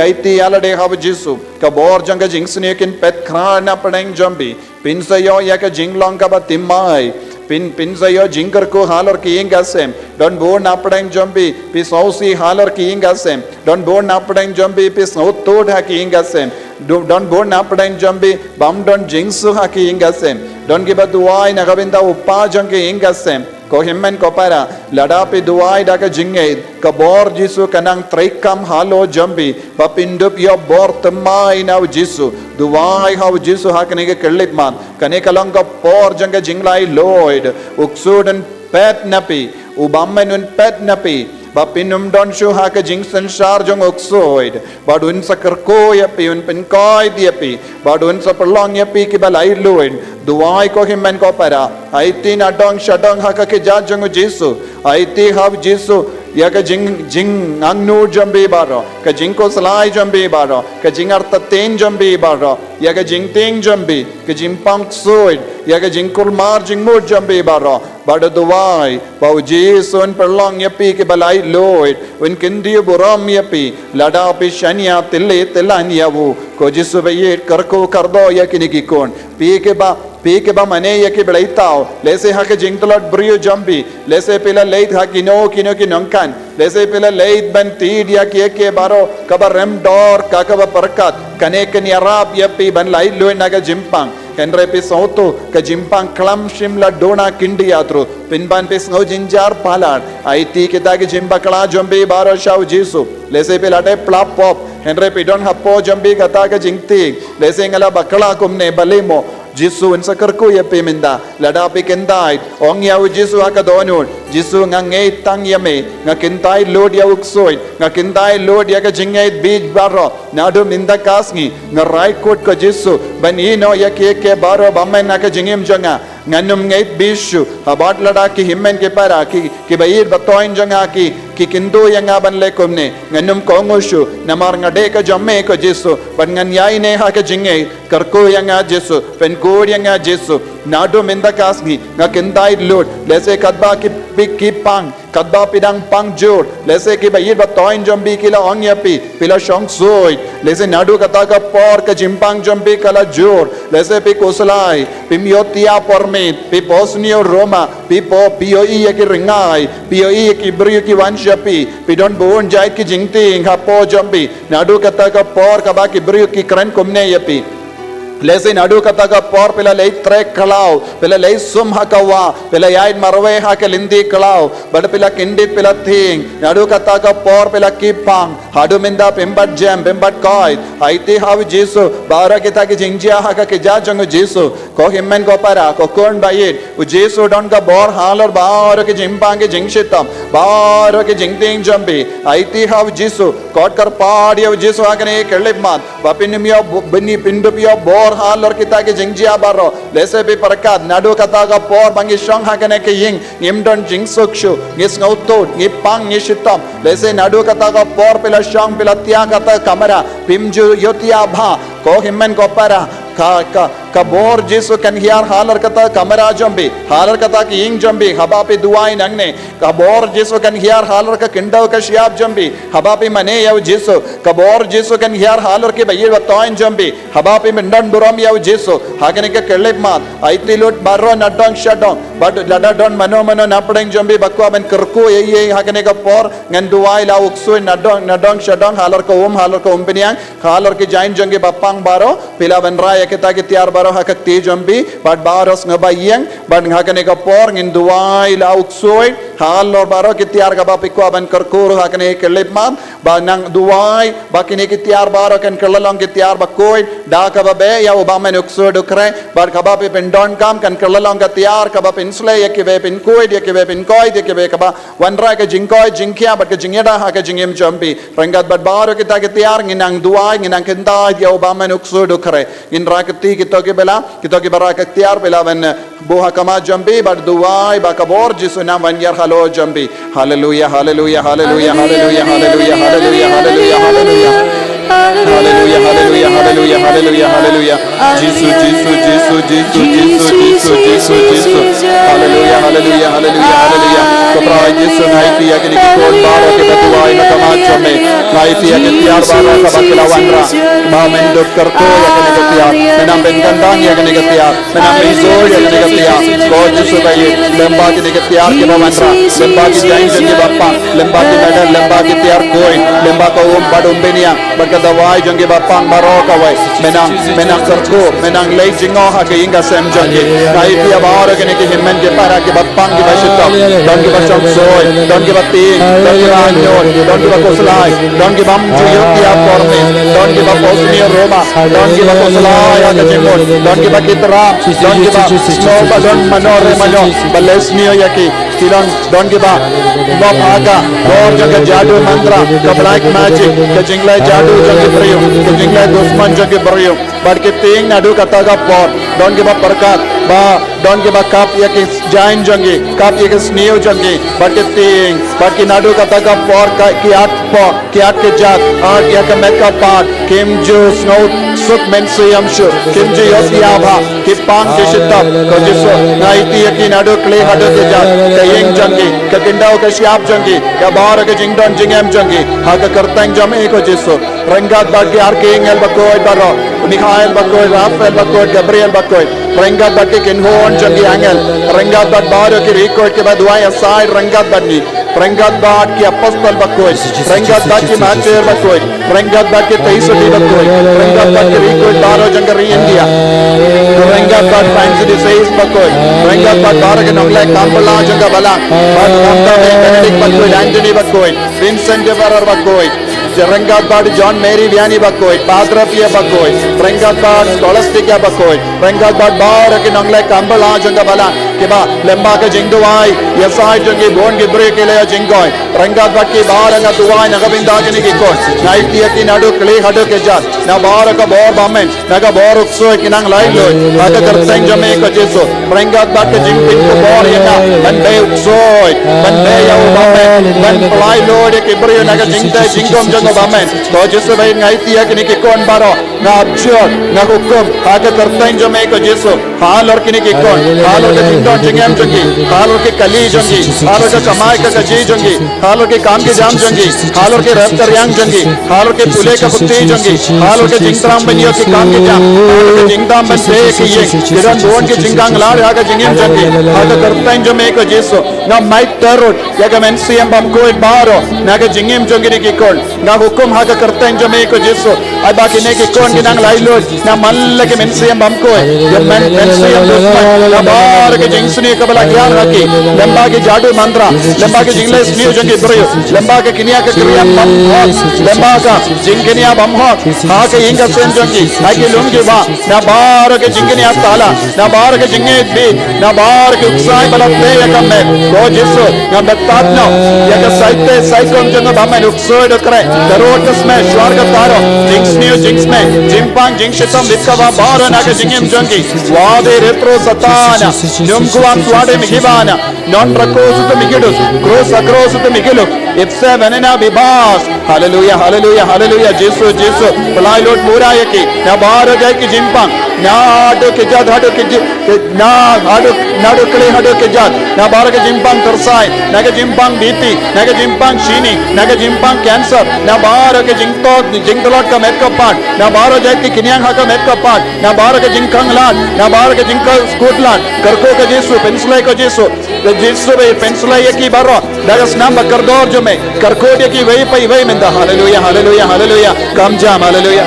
ait alade hav jisu ka bor janga jingsne kin pet khana padeng jambi pinsayo ya ka jinglong ka batimai pin sayo jinger ko halar ki ingasem don bo napadang jambi pi sausi halar ki ingasem don bo napadang jambi pi snotod ha ki ingasem don bo napadang jambi bam don jingsu ha ki ingasem don giba duai nagabinda uppa jang ki ingasem ko himmen ko para lada pi duai da ka jinged ka bor jisu kanang traikam halo jambi ba pindup yo bor tamai now jisu duai how jisu ha kanege kellit man kane kalanga por janga jinglai loid uksudan pet napi ubammenun pet napi ba pinum don shu ha ka jingsan shar jong uksoid ba dun sakar ko yapi un pen koi diapi ba dun sa perlong yapi ki balai loid duai ko himmen ko para aiti na dong shadong ha ka ke ja jong jisu aiti have jisu ya ka jing angnu jambi baro ka jing ko salai jambi baro ka jingar taten jambi baro ya ka jing ting jambi ka jing pang soid ya ka jing kul mar jing mo jambi baro bada duai pau jisu un perlong yapi ke balai loid un kindi buram yapi lada pi shania tille yavu ko jisu be karko kardo ya kini ki kon pi ke ba mane ya ke belaitao lese ha ke jingtolot brio jambi lese pela leit ha kino ki nongkan lese pela leit ban tid ya ke baro kabar rem dor ka ba perkat kane ken yarap ya pi ban lai loin naga jimpang henre pi soto ka jimpang klam shimla dona kindi yatro pinban pe sno jinjar palan aiti ke da ke jimba kala jambi baro shau jisu lese pela de plap pop henre pi don hapo jambi kata ka jingti lese ngala bakala kumne balimo jisu insakar ko ya peminda lada pe kendai ong ya jisu aka donun jisu ngangai tang yame ngakintai lord ya uksoi ngakintai lord ya ka jingai bij baro nadu minda kasngi ngarai kot ko jisu banino ya ke baro bamen na ka jingim janga ngannum ngai bisu habat lada ki himmen ke para ki bayir batoin janga ki kindu yang aban le komne ngannum kongoshu namar ngade ka jamme ko Jesu ban ngan yai ne ha ka jinge karko yang a Jesu pen god yang a Jesu nado menda kasni ngakendai lord lese kadba ki pang kadba pidang pang jor lese ki bayir batoin jombi kila ongyapi pila shong soi lese nadu kata ka por ka jimpang jombi kala jor lese pi koslai pi miotia pormit pi posnio Roma pi po poi ki ringai poi ki brio ki wanshapi pi don bon jai ki jingting ha po jombi nadu kata ka por ka ba ki brio ki kran komne yapi lese nadu kata ka por pela lei trek kalau pela lei sum hakawa pela yaid marwe ha ke lindi kalau bad pela kindit pela thing nadu kata ka por pela kipang hadu minda pembat jam pembat koi aiti hav Jesu bara kita ki jingjia ha ka ke ja jang Jesu ko himmen ko para ko kon bayit u Jesu don ka bor halor bar ke jimpang ke jingshitam bar ke jingting jambi aiti hav Jesu kot kar padi hav Jesu ha ke kelip mat bapinimio bini pindupio bor halor kita ke jingjia baro lese bi parakat nadu kata ka por bangi shong ha ke ying imdon jingsukshu ngis ngautot ngipang ngishitam lese nadu kata ka por pela shong pela tia kata kamera pimju yotia bha ko himmen ko para ka bor Jesu kan hiar halar kata kamera jombi halar kata ki ing jombi haba pe duai nangne ka bor Jesu kan hiar halar ka kindau ka shiap jombi haba pe mane yaw Jesu ka bor Jesu kan hiar halar ke bayir watoin jombi haba pe mendan buram yaw Jesu hagane ke kelep mat aiti lut barro nadong shadong bad lada don mano napdeng jombi bakwa ben kerku ye hagane ka por ngan duai la uksu nadong shadong halar ka umpiniang halar ke jain jonge bapang baro pila ben raya kita ke tiar baro hakak ti jombi bad baros ngabayang bad hagane ka por ngin duai la uksoi halor baro ke tiar ka bapikwa ben kerkuru hagane ke lepman ba nang duai bakine ke tiar baro kan kelalong ke tiar bakoi da ka babe ya obama uksu dukre bad ka bape pendon kam kan kelalong ka tiar ka bap insle ya ke be pin koi dia ke be pin koi dia ke be ka ba wanra ka jingkoi jingkia bad ke jingeda ha ka jingem jombi rangat bad baro kita ke tiar nginang duai nginang kenda ya obama uksu dukre in rakti kita ke bela kita ke bara ka tiar bela ben buha kama jambi bad duai ba kabor Jesu nam wan yar halo jambi hallelujah hallelujah hallelujah hallelujah hallelujah hallelujah hallelujah hallelujah hallelujah hallelujah hallelujah hallelujah hallelujah Jesu Jesu Jesu Jesu Jesu Jesu Jesu Jesu hallelujah hallelujah hallelujah hallelujah kopra Jesu naiti ya kini kol baro ke duai na kama jamme naiti ya ke tiar baro ka bakla wanra ma men doktor ko ya kini ke tiar menam bengkandang ya kini ke tiar menam bezo ya kini ke tiar ko Jesu bayi lemba kini ke tiar ke wanra lemba ki jain jange bappa lemba ki medal lemba ki tiar koi lemba ko badum benia bagdawai jange bappa baro ka wai menang kerko menang lei jingo ha ke inga sem jange naiti ya baro kini ke himmen ke para ke bappa ki bashita don ki bacham soy don ki batti don ki anyor don ki bakoslai don ki bam juyotia porme don ki baposni Roma don ki bakoslai ha ke jemon don ki bakitra don ki ba snow balon manore mano balesnio yaki silon don ki ba bapaga gor jaga jadu mantra ka black magic ka jinglai jadu jaga briyo ka jinglai dusman jaga briyo bad ke ting nadu kata ga por don ki ba perkat ba don ki ba kap yaki jain jangi kap yaki sneo jangi bad ke ting bad ki nadu kata ga por ka ki at ke jat art ya ka meka part kim jo snow suk men suyam shu kim jo yosiaba ki pang ke shitab ko jiso naiti yaki nadu kle hadu ke jat ka yeng jangi ka kindau ka shiap jangi ka bar ka jingdon jingem jangi ha ka kartang jame ko jiso rangat bad ki archangel bakoi baro Michael bakoi Rafael bakoi Gabriel bakoi rangat bad ke kenhon jangi angel rangat bad baro ki record ke bad duai aside rangat bad ni rangat bad ki apostol bakoi rangat bad ki macher bakoi rangat bad ki teisoti bakoi rangat bad ki record baro jangari India rangat bad fancy disease bakoi rangat bad baro ke nongle kampala janga bala bad kamda Benedict bakoi Anthony bakoi Vincent Deverer bakoi rangat bad John Mary Vianney bakoi Padrapia bakoi rangat bad Scholastica bakoi rangat bad baro ke nongle kampala janga bala ke ba lemba ke jingduai yesai jangi bon ke break le jingoi rangat bad ki baro na duai na gabinda ke ni ko naiti ki nadu kle hadu ke jat na bara ka bor bamen na ka bor ukso kinang lai loy haka kerteng jame ko jesu prengat ba ka jingpin ko bor yana ban be ukso ban be ya bamen ban lai loy ke brio na ka jingta jingkom jang bamen to jesu bai ngai tia kini ke kon baro na abjor na hukum haka kerteng jame ko jesu halor kini ke kon halor ka jingdon jingam jangi halor ke kali jangi halor ka kamai ka ji jangi halor ke काम के जाम जंगी हालों के रफ्तार यांग जंगी हालों के पुले का पुत्ती जंगी हालों के जिंगत्राम बनियो के काम के जाम हालों के जिंगदाम बन पे के ये जिरन दोन के जिंगांग लार आगे जिंगिम जंगी हालों करता इन जो में को जेसो ना माइक टरोट या का मेंसियम बम को एक बारो ना के जिंगिम जंगी ने की कौन ना हुकुम हाका करता इन जो में को जेसो आई बाकी ने की कौन के नांग लाई लो ना मल्ल के मेंसियम बम को ये मेंसियम ना बार के जिंगसनी कबला ज्ञान रखी लंबा के जादू मंत्रा लंबा के जिंगले स्नियो जंगी ब्रियो लंबा के किनिया के क्रिया बम हो लंबा का जिंगनिया बम हो हा के इंगा सेन जंगी आके लुंगी वा ना बार के जिंगनिया ताला ना बार के जिंगे भी ना बार के उत्साह बलते या कम में तो जिसो ना बतात नो या के साइते साइकोम जंग बम में उत्सो द करे दरोटस में स्वर्ग तारो जिंग्स नियो जिंग्स में जिंपांग जिंगशितम विकवा बार ना के जिंगिम जंगी वादे रेत्रो सताना नुमकुवाम स्वाडे मिहिबाना नॉन प्रकोसुत मिगिडुस क्रोस अक्रोसुत मिगिलु इप्से वनना विभास हालेलुया हालेलुया हालेलुया जेसु जेसु पलाई लोट पूरा यकी ना बार गए की जिंपांग ना आडो के जात हाडो के ना आडो नाडो कले हाडो के जात ना बार के जिंपांग तरसाई ना के जिंपांग बीपी ना के जिंपांग शीनी ना के जिंपांग कैंसर ना बार के जिंगतो जिंगलोट का मेट का पार्ट ना बार जाए की किन्यांग हा का मेट का पार्ट ना बार के जिंकांग लाट ना बार के जिंका स्कूटलाट करको के जेसु पेंसिलाई को जेसु जेसु बे पेंसिलाई यकी बारो दागस नाम बकरदोर जो में करकोटे की वही पई वही में दा hallelujah hallelujah hallelujah come jam hallelujah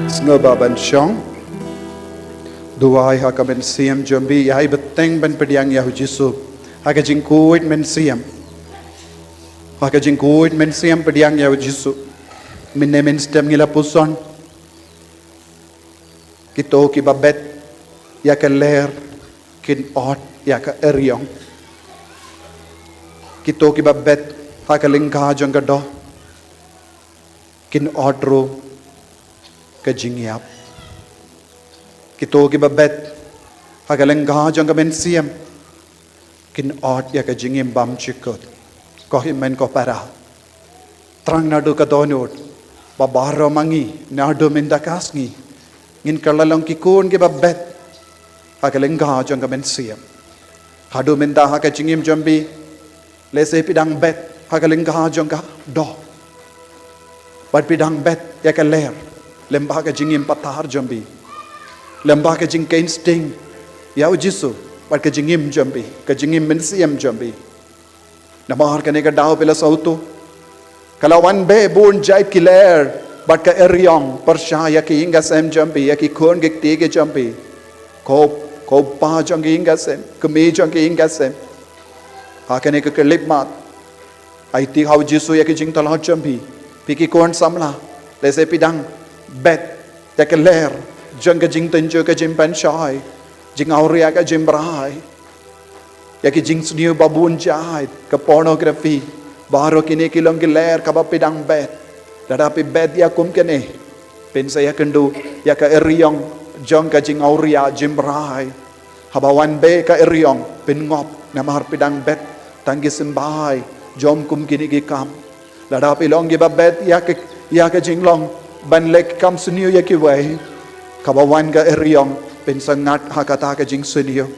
Snowba ban shong duai ha ka ben siam jombi yai beteng ben pediang yahu jisu ha ka jingkuit men siam ha ka jingkuit men siam pediang yahu jisu minne men stem ngila puson kito ki babet ya ka ler kin ot ya ka eryong kito ki babet ha ka lingka jong ka do kin ot ro ka jingyap kito ki babet hagalang ga jong ka mensiam kin ot ya ka jingim bam chikot ko himen ko para trang nadu ka donot babaro mangi nadu mindakasngi ngin kalalong ki kun ki babet hagalang ga jong ka mensiam hadu minda ha ka jingim jombi lese pidang bet hagalang ga jong ka do Bat pidang bet ya ka ler. Lembah ka jingim patar jambi. Lembah ka jing kain sting. Ya Jisu. Bat ka jingim jambi. Ka jingim mensiam jambi. Namahar ka ne ka daw pila sauto. Kalawan be bun jait ki ler. Bat ka eryong persya ya ki inga sem jambi. Ya ki khon gek tige jambi. Kop pa jang ki inga sem. Kemi jang ki inga sem. Ha ka ne ka kelip mat. Ai ti hau Jisu ya ki jing talah jambi. Piki kon samla. Lese pidang bet ya ka ler. Jang ka jing tenjo ka jing pan shai. Jing auria ka jing brai. Ya ki jing suniu babun jahit. Ka pornografi. Baru kini kilong giler ka pidang bet. Dadapi bet ya kum kene. Pen saya kendu ya ka eriong jang ka jing auria jing brai. Habawan be ka eriong pen ngop namahar pidang bet tanggi sembai jom kum kini gikam. Dadapi long giba bet ya ka jing long ban lek kam suniu ya ki wai. Kabawan ka eriong pen sangat hakata ka jing suniu.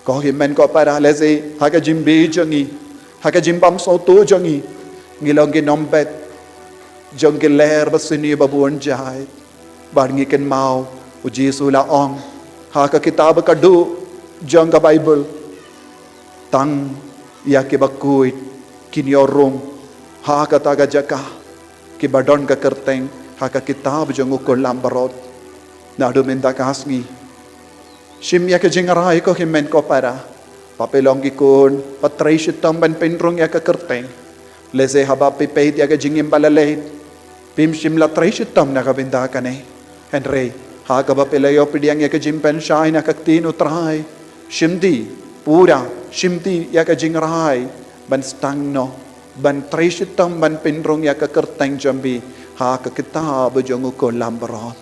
Ko himen ko para lezi haka jim be jangi haka jim bam so to jangi ngilong gi nombet jong gi ler basini babuan jai bar ngi ken mau u Jisu la ong haka kitab ka du jong ka Bible tang ya ki bakuit kinyorong haka taga jaka ki badon ka kerteng haka kitab jong ko lambarot na do menta kasngi Shim ya ka jingaray ko himen ko para papelong gikon patray sitam ban penrong ya ka kerteng lese haba pipait ya ka jingim balalay pim shim la tray sitam na ka binda ka ne Henry ha ka ba pelayo pidyang ya ka jimpen shai na kaktin utray shimdi pura shimdi ya ka jingaray ban stang no ban tray sitam ban penrong ya ka kerteng jambi ha ka kitab jong ko lambarot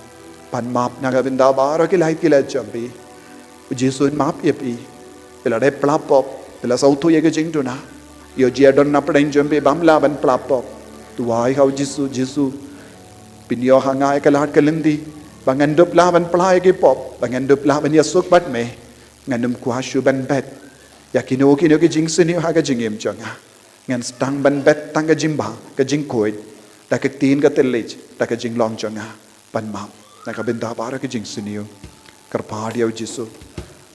pan map na ka binda bara kilay kilay jambi Jisu map ye pi pela de plapop pela sautu ye ke jing tu na yo jia don na pren jombe bamla ban plapop tu ai hau Jisu pin yo hangai ka lat kalendi bangan dop la ban plai ke pop bangan dop la ban ya suk bat me nganum kwa shu ban bet ya kino ke jing sini ha ka jing em changa ngan stang ban bet tang ka jimba ka jing koi ta ka tin ka telej ta ka jing long changa ban map na ka benda bara ka jing sini yo karpa dia Jisu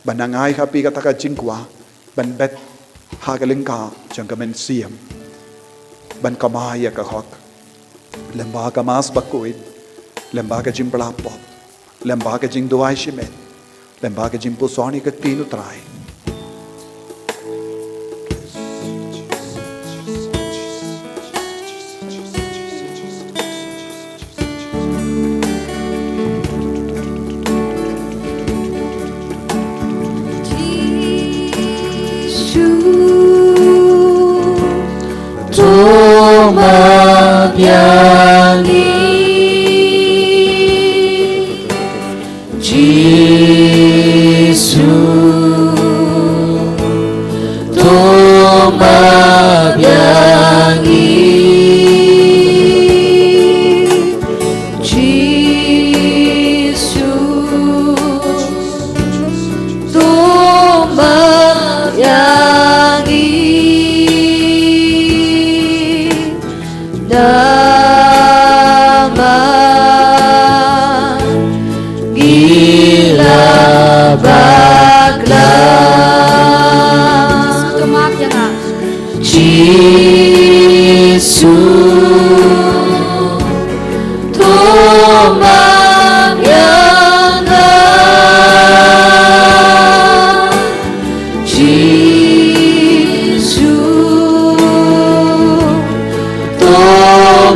banangai hapi kata ka jingkwa ban bet hagalingka jangkamen siam ban kamaya ka hok lemba ka mas bakuit lemba ka jimpla pop lemba ka jing duai shimet lemba ka jimpu soni ka tinu trai Jisu toma biangi Jisu toma biangi Jisu toma bianga Jisu toma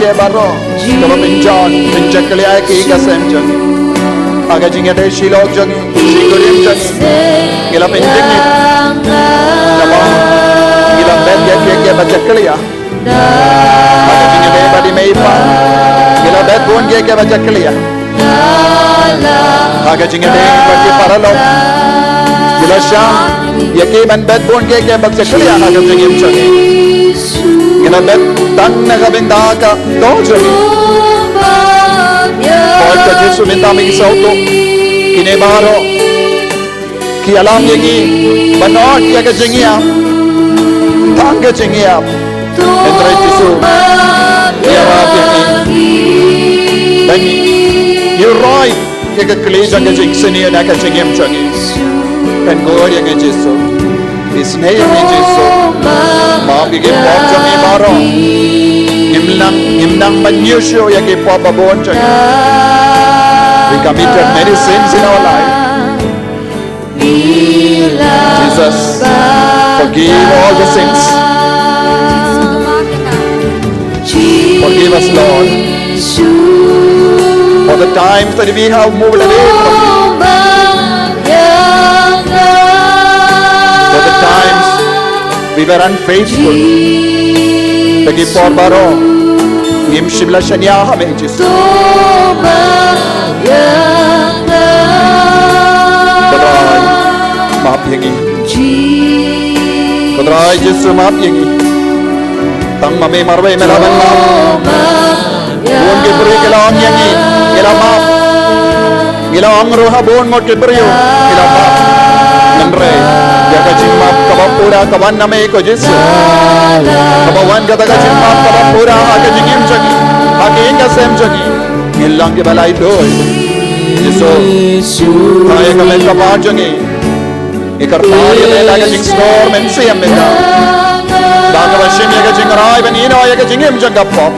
ke baro. Kaba pinjon, pinjakli ay ki kasem jangi. Aga jingi de shilog jangi, shikurim jangi. Gila pinjingi. Nama gila ben ke bajakli ya. Aga jingi de badi meipa. Gila bet bon ke bajakli ya. Aga jingi de badi paralo. Gila sham yaki ban bet bon ke bajakli ya. Aga jingi jangi. Gila bet tang nagabinda ka do jangi. Lord ka Yesu minta mi isa uto kine baro ki alam yagi banot ya ka jingia tang ka jingia entre Yesu ya rap yagi bani you right ya ka kli jang ka jing sini na ka jingem changi kan God ya ka Yesu isne ya ka Yesu ma bigem pop jangi baro Himnang manyusyo ya ke po babon changi. We committed many sins in our life. Jesus, forgive all the sins. Forgive us, Lord, for the times that we have moved away from you. For the times we were unfaithful. Forgive for baro. Ngim shibla shanya hame Jesus. Kodrai maaf yangi. Kodrai Jesus maaf yangi. Tang mame marwe melaban maaf. Bon ke beri kelam yangi. Kelam maaf. Kelam roha bon mot ke beri yo. Kelam maaf. Nandre. Jaga jing maaf kabapura kawan name ko Jesus. Kabawan kata kajing maaf kabapura aga jingim jagi. Aga inga sem jagi. Ngilang ke balai doi. Jesus. Kaya kamen kapar jagi. Ikar pari me laga jing store men siyam meda. Daga bashim yaga jing rai ben ino yaga jingim jaga pop.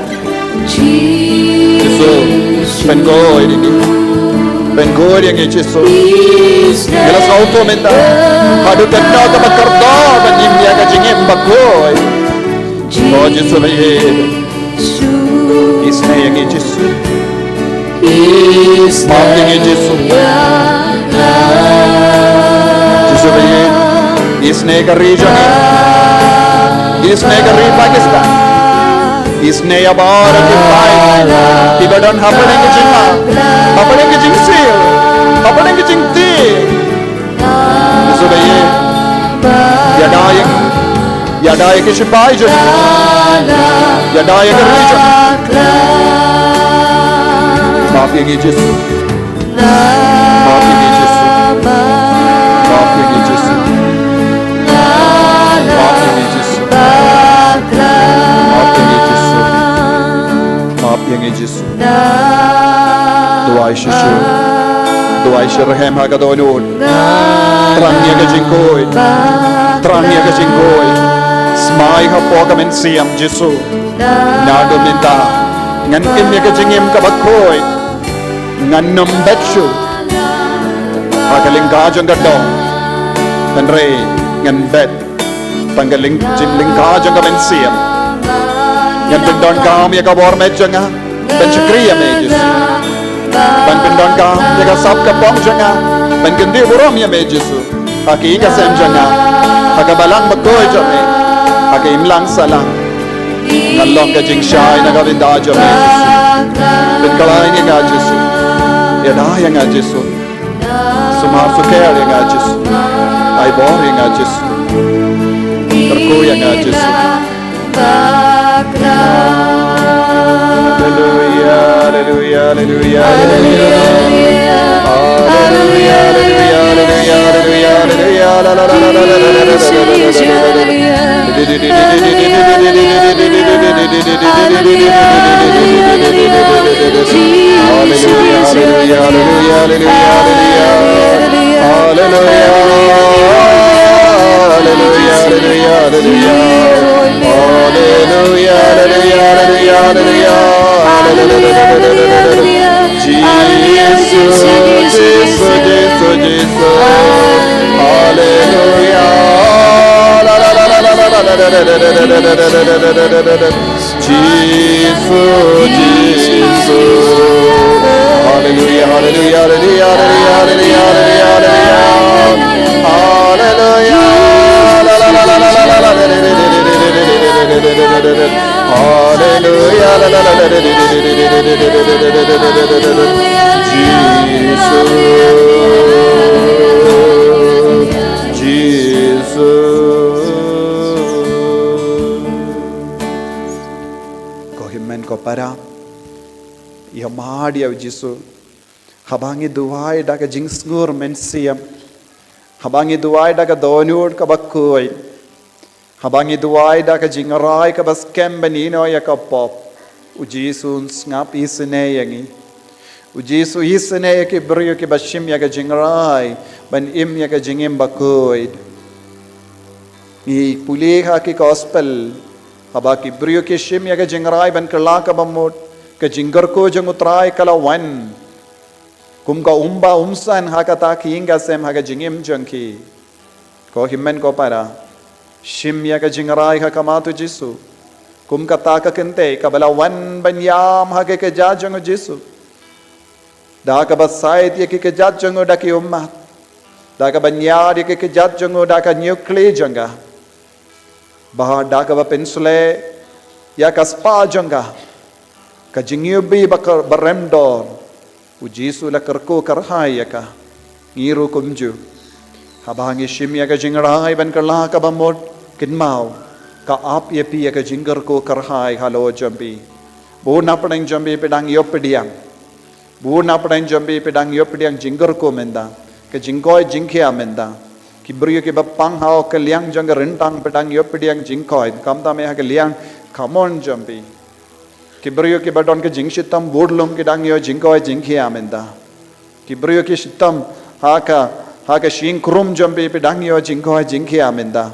Jesus. Ben goy dingi. Ben goy dingi Jesus. Gelas auto menda. Hadu tenna ka bakarda ben nim yaga jingim bagoy. Oh Jesus baye. Isne yaga Jesus. Maaf yangi Jesus. Jesus baye. Isne ka region. Isne ka Pakistan. Isne abar ke pai. Tibadan hapane ke jinga. Hapane ke jing sil. Hapane ke jing ti. Jesus baye. Yadai ke sipai jo. Yadai ke region. Maaf yangi Jesus. Maaf yangi Jesus. Maaf yangi Jesus. Maaf yangi Jesus. Maaf yangi Jesus. Maaf yangi Jesus. Duai shishu. Duai shirhem hagadonun. Trang yaga jingkoy. Trang yaga jingkoy. Smai hapoga men siam Jesus. Nado minta. Ngan kim yaga jingim kabakkoy. Ngan nombetsu. Pagaling kajong gadong. Tenre ngan bet. Pagaling jingling kajong kamen siam. Ngan pindon kam yaga bormet janga. Ben chukriya me Jesus. Ben pindon kam yaga sap kapong janga. Ben kendi burom ya me Jesus. Aki inga sem janga. Aga balang bagoy jame. Aga imlang salang. Ngalong ka jing shy nagavinda jame Jesus. Ben kalain nga Jesus. Yadaya nga Jesus. Sumasuker nga Jesus. Ay bori nga Jesus. Terkuya nga Jesus. Hallelujah, hallelujah, hallelujah, hallelujah. Hallelujah, hallelujah, hallelujah, hallelujah, Jesus, Kohimen ko para Yamadi of Jisu Habangi duwai daga jingsngur men siam Habangi duwai daga donur kabakui Habangi duwai daga jingarai kabas kembenino yakapop Ujisun ngap isene yangi Ujisu isene ki brio ki bashim yaga jingarai ban im yaga jingim bakui Ni puliha ki gospel Habaki brio ki shim yaga jingarai ban kelaka bamut ke jingar ko jeng utrai kala wan kum ka umba umsan hakata kinga sem haga jingim jangki ko himmen ko para shim yaga jingarai hakamatu jisu kum ka ta ka kente kabala wan banyam hage ke jajang jisu da ka basait ye ke jajang da ki umma da ka banyar ye ke jajang da ka nuclear janga bah da ka pensule ya ka spa janga ka jingyobi bakar baremdor ujisu la karko karhaya ka ngiru kumju habangi shimya ka jingrai ban karla ka bamot kinmau ka ap ye pi ka jingar ko karhai halo jambi bu na padang jambi pedang yopdiang bu na padang jambi pedang yopdiang jingar ko menda ka jingkoi jingkhia menda kibriyo ke bapang hao ka liang jang rentang pedang yopdiang jingkoi kamta me ha ka liang khamon jambi Kibriyo ki badon ke jingshitam bodlum ki dangyo jingko jingki amenda. Kibriyo ki shitam haka shing krum jambi pe dangyo jingko jingki amenda.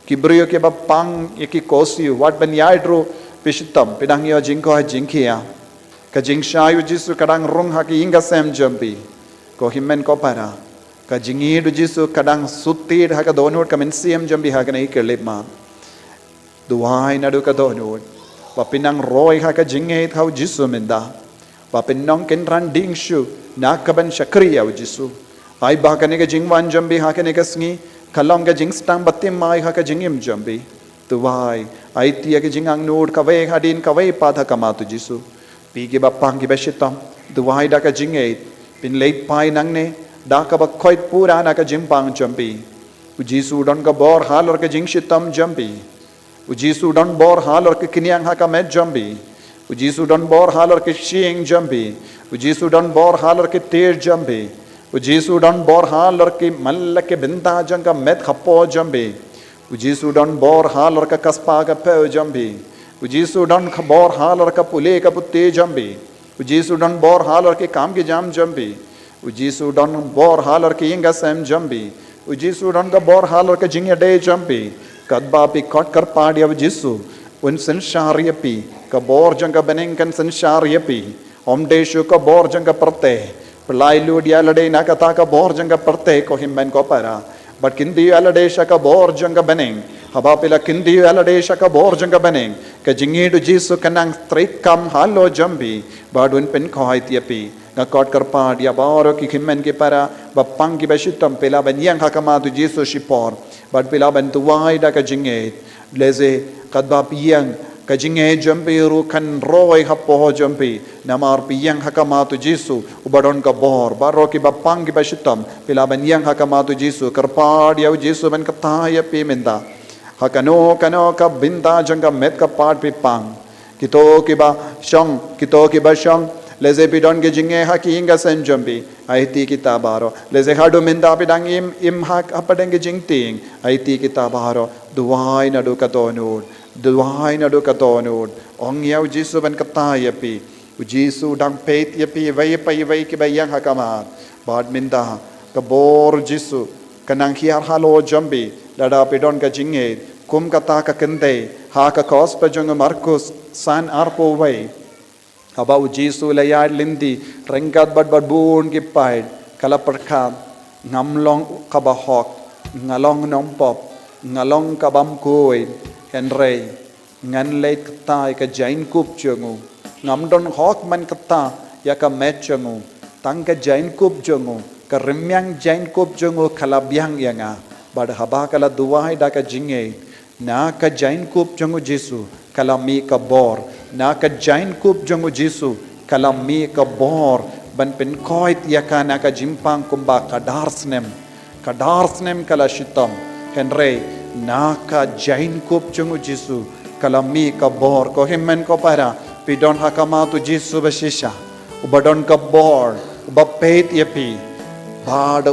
Kibriyo ki bapang yaki kosi wat ban yaidro pe shitam pe dangyo jingko jingki ya. Ka jingshayu jisu kadang rung haki inga sem jambi. Ko himmen ko para. Ka jingidu jisu kadang sutir haka donut ka mensiam jambi haka na ikelip ma. Duhai nadu ka donut. Wapinang roy haka jingay thau jisu menda. Wapinang kenran dingshu nakaban shakriya jisu. Ay baka nega jingwan jambi haka nega sngi kalong ga jingstang batim mai haka jingim jambi. Tuwai ay tiya ka jingang nood kaway hadin kaway padha kamatu jisu. Pigi bapang ki beshitam tuwai da ka jingay pinlate pai nangne da ka bakoit pura na ka jimpang jambi. Jisu don ka bor halor ka jingshitam jambi. Ujisu don bor halor ke kinyang haka med jambi. Ujisu don bor halor ke shing jambi. Ujisu don bor halor ke tear jambi. Ujisu don bor halor ke malla ke binta janga med khapo jambi. Ujisu don bor halor ka kaspa ka pe jambi. Ujisu don bor halor ka pule ka putte jambi. Ujisu don bor halor ke kam ke jam jambi. Ujisu don bor halor ke inga sem jambi. Ujisu don ka bor halor ke jingya day jambi. Kadba pi kot kar padi av jisu un sanshariya pi ka bor janga beneng kan sanshariya pi om deshu ka bor janga parte pelai lu dia lade na kata ka bor janga parte ko himmen ko para but kindi alade sha ka bor janga beneng haba pila kindi alade sha ka bor janga beneng ka jingi du jisu kanang trikam halo jambi badun pen ko haitia pi nga kot kar padi ya bor ki himmen ke para bapang ki beshitam pela benyang hakama du jisu shipor But pilaban tuwai da ka jingay leze kadba piyang ka jingay jampi ru kan roy hapo jampi namar piyang hakamatu jisu ubadon ka bor baro ki bapang ki bashitam pilaban yang hakamatu jisu karpad yaw jisu ban kataya pi menda hakano ka binta janga met ka pad pi pang kito ki ba shong leze pidon ke jinge haki inga sem jambi aiti kitabaro leze hadu minda pidang im hak apadang ke jingting aiti kitabaro duwai na do katonod ong yaw jisu ban kataya pi jisu dang peit yapi vai ki bayang hakama bad minda ka bor jisu kanang hiar halo jambi lada pidon ka jinge kum kata ka kende ha ka kos pa jong Marcos san arpo vai Abau jisu layar lindi rengkat bad bun ki paid kala perkam ngamlong kabahok ngalong nompop ngalong kabam koi henrei ngan leit kata ka jain kup jongu ngamdon hok man kata ya ka met jongu tang ka jain kup jongu ka remyang jain kup jongu kala byang yanga bad haba kala duwai da ka jinge na ka jain kup jongu jisu kala mi ka bor na ka jain kup jongu jisu kalami ka bor ban pen koit yakana ka jimpang kumba kadarsnem kala shitam henre naka jain kup chungu jisu kalami ka bor ko himmen ko para pidon hakama tu jisu bashisha ubadon ka bor ubapet yapi bad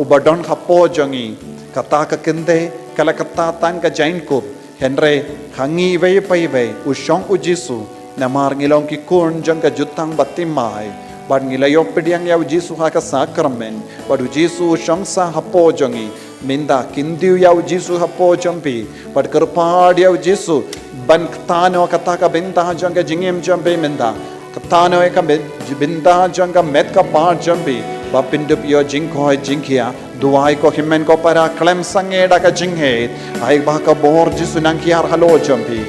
ubadon hapo jangi kata ka kende kala kata tan ka jain kup henre hangi vei pai vei ushong u jisu namar ngilong ki kun jang ka jutang batimai bad ngilayo pediang ya jisu ha ka sakramen bad jisu ushong sa hapo jangi minda kindiu ya jisu hapo jampi bad kerpad ya jisu ban tano kata ka binta jang ka jingim jambe minda katano ka binta jang ka met ka pa jambi bapindup yo jingkoi jingkia duai ko himmen ko para klem sange da ka jinghe ai ba ka bor jisu nang kiar halo jambi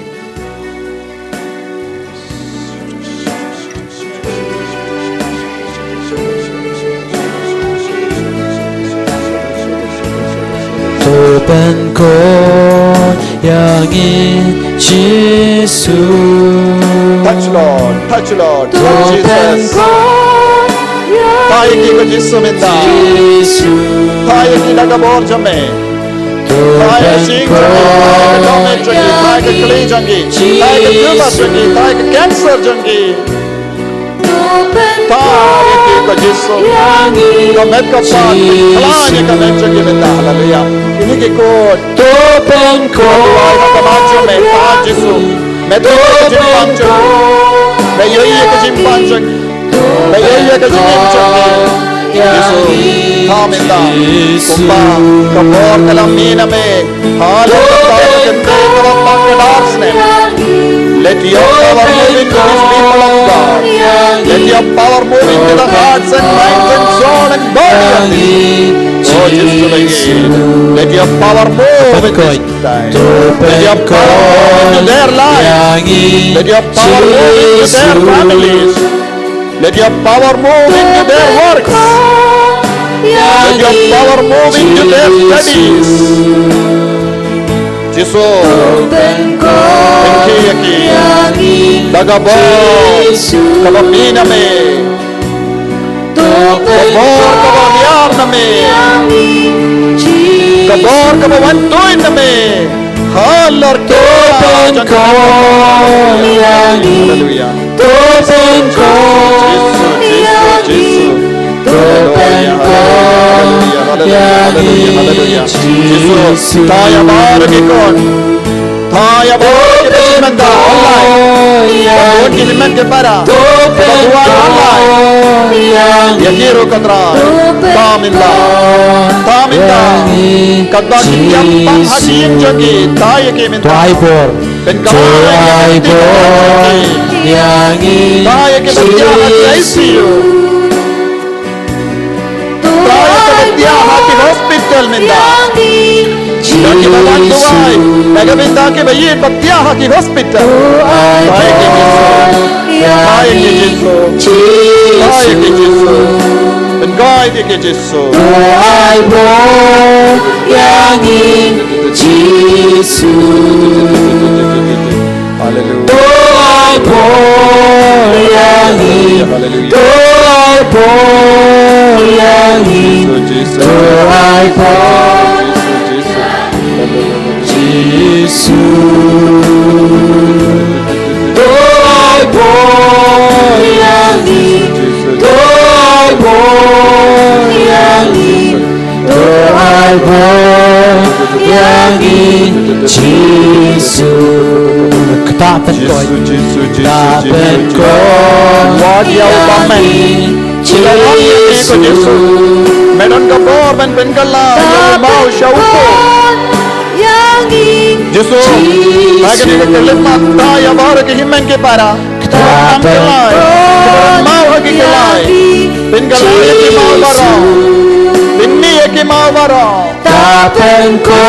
Tupan ko yangin Jisu touch Lord Tupan Jesus ko tayo ki ko jisu minda Jisu tayo ki da ka bor jame tayo Tupan sing ko jangi tayo ka kli jangi tayo ka tumor jangi tayo ka cancer jangi tayo ki ko jisu ko met ka pa kalanya ka met jangi minda hallelujah ini ki ko Tupan ko duai ka macho me ta jisu met ko jimpan jangi me yoye ka jimpan jangi me yoye ka jimpan jangi Yesu thaminda kumba kabor kalamina me halo kapal kende kapal kedarsne let your power move into these people of God let your power move into the hearts and minds and soul and body of these oh Jesus let your power move in this time let your power move into their lives let your power move into their families let your power move into their works. Let your power move into their studies. Jesus, Enki Dagabo, Kabamina me, Kabor Kabamiarna me, Kabor Kabawantuin me, Halar Topa, Hallelujah. Tupan ko Jesus. Tupan ko Hallelujah. Jesus, tayo maragikon. Tayo maragikon online. Pagod kiniman ke para. Pagduan online. Yahiro katra. Taminda. Kadang yang panghadim jagi. Tayo kiminta. Tuaibor Tuaibor Yangi tayo kinagyahan sa ICU. Tayo kinagyahan sa hospital minda. Daki bawan tuway. Nagaminda ki bayin pagyahan ki hospital. Tayo ki Jesu. Tayo ki Jesu. Bengay ki Jesu. Tuaibor Yangi Jisu Hallelujah. Tuaibor Yangi Tuaibor Yangi Tuaibor Jisu Tuaibor Yangi Tuaibor Yangi Tuaibor Yangi Jisu Ketapan ko Ketapan ko Wadiya upamen Chilalang yati ko Jesu Meron ka bor ben ben kala Yung mau siya upo Jesu Agar ni kalimat Taya baru ke himen ke para Ketarang kelai Ketarang mau hagi kelai Ben kalai yaki mau barang Binni yaki mau barang Tapan ko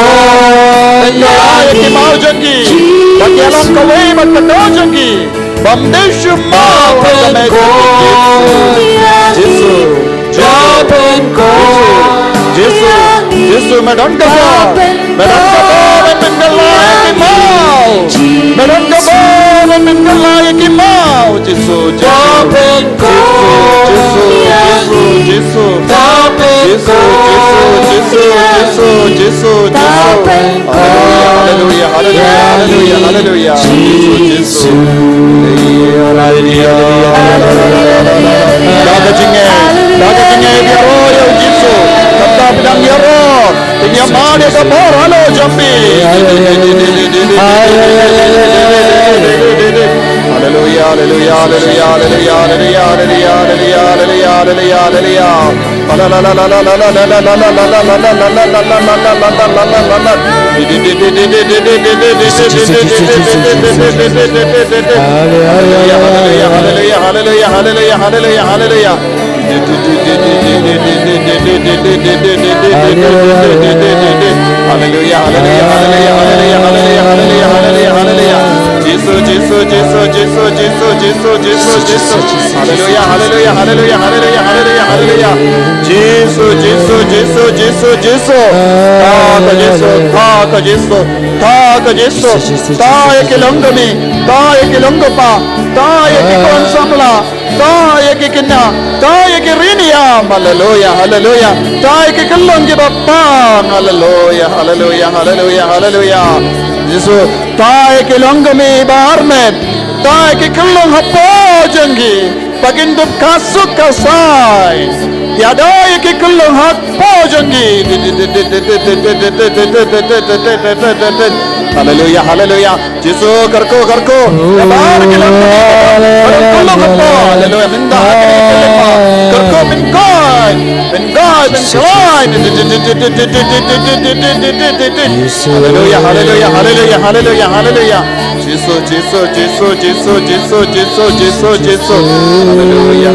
yaki mau janggi Bagi alam kawai magkataw janggi Bamdeshu mau hagi Jesu Tapan ko Jesu meron ka ba men kalay ki mau meron ka ba men kalay ki mau Jisu, Tapenko Jisu, Tapenko Jisu, Tapenko Hallelujah, hallelujah, hallelujah, hallelujah, Jisu Daga jinge biaro ya Jisu, kata bidang biaro, tinggal made ke bor halo jambi. Hallelujah, hallelujah, hallelujah, hallelujah, hallelujah, hallelujah, hallelujah, hallelujah, hallelujah. La la la la la la la la la la la la la la Hallelujah, hallelujah. Tai ke kelong ke bapa. Hallelujah, hallelujah, hallelujah, hallelujah. Yesus, tai ke long me bar में, tai ke kelong hapo jangi. Pagindup kasuk kasai. Tiada ke kelong hapo jangi. Hallelujah, hallelujah. Yesus karko. Bar ke long hapo. Hallelujah. Minda karko min God. Hallelujah, hallelujah, hallelujah, hallelujah, hallelujah. Jesus. Hallelujah,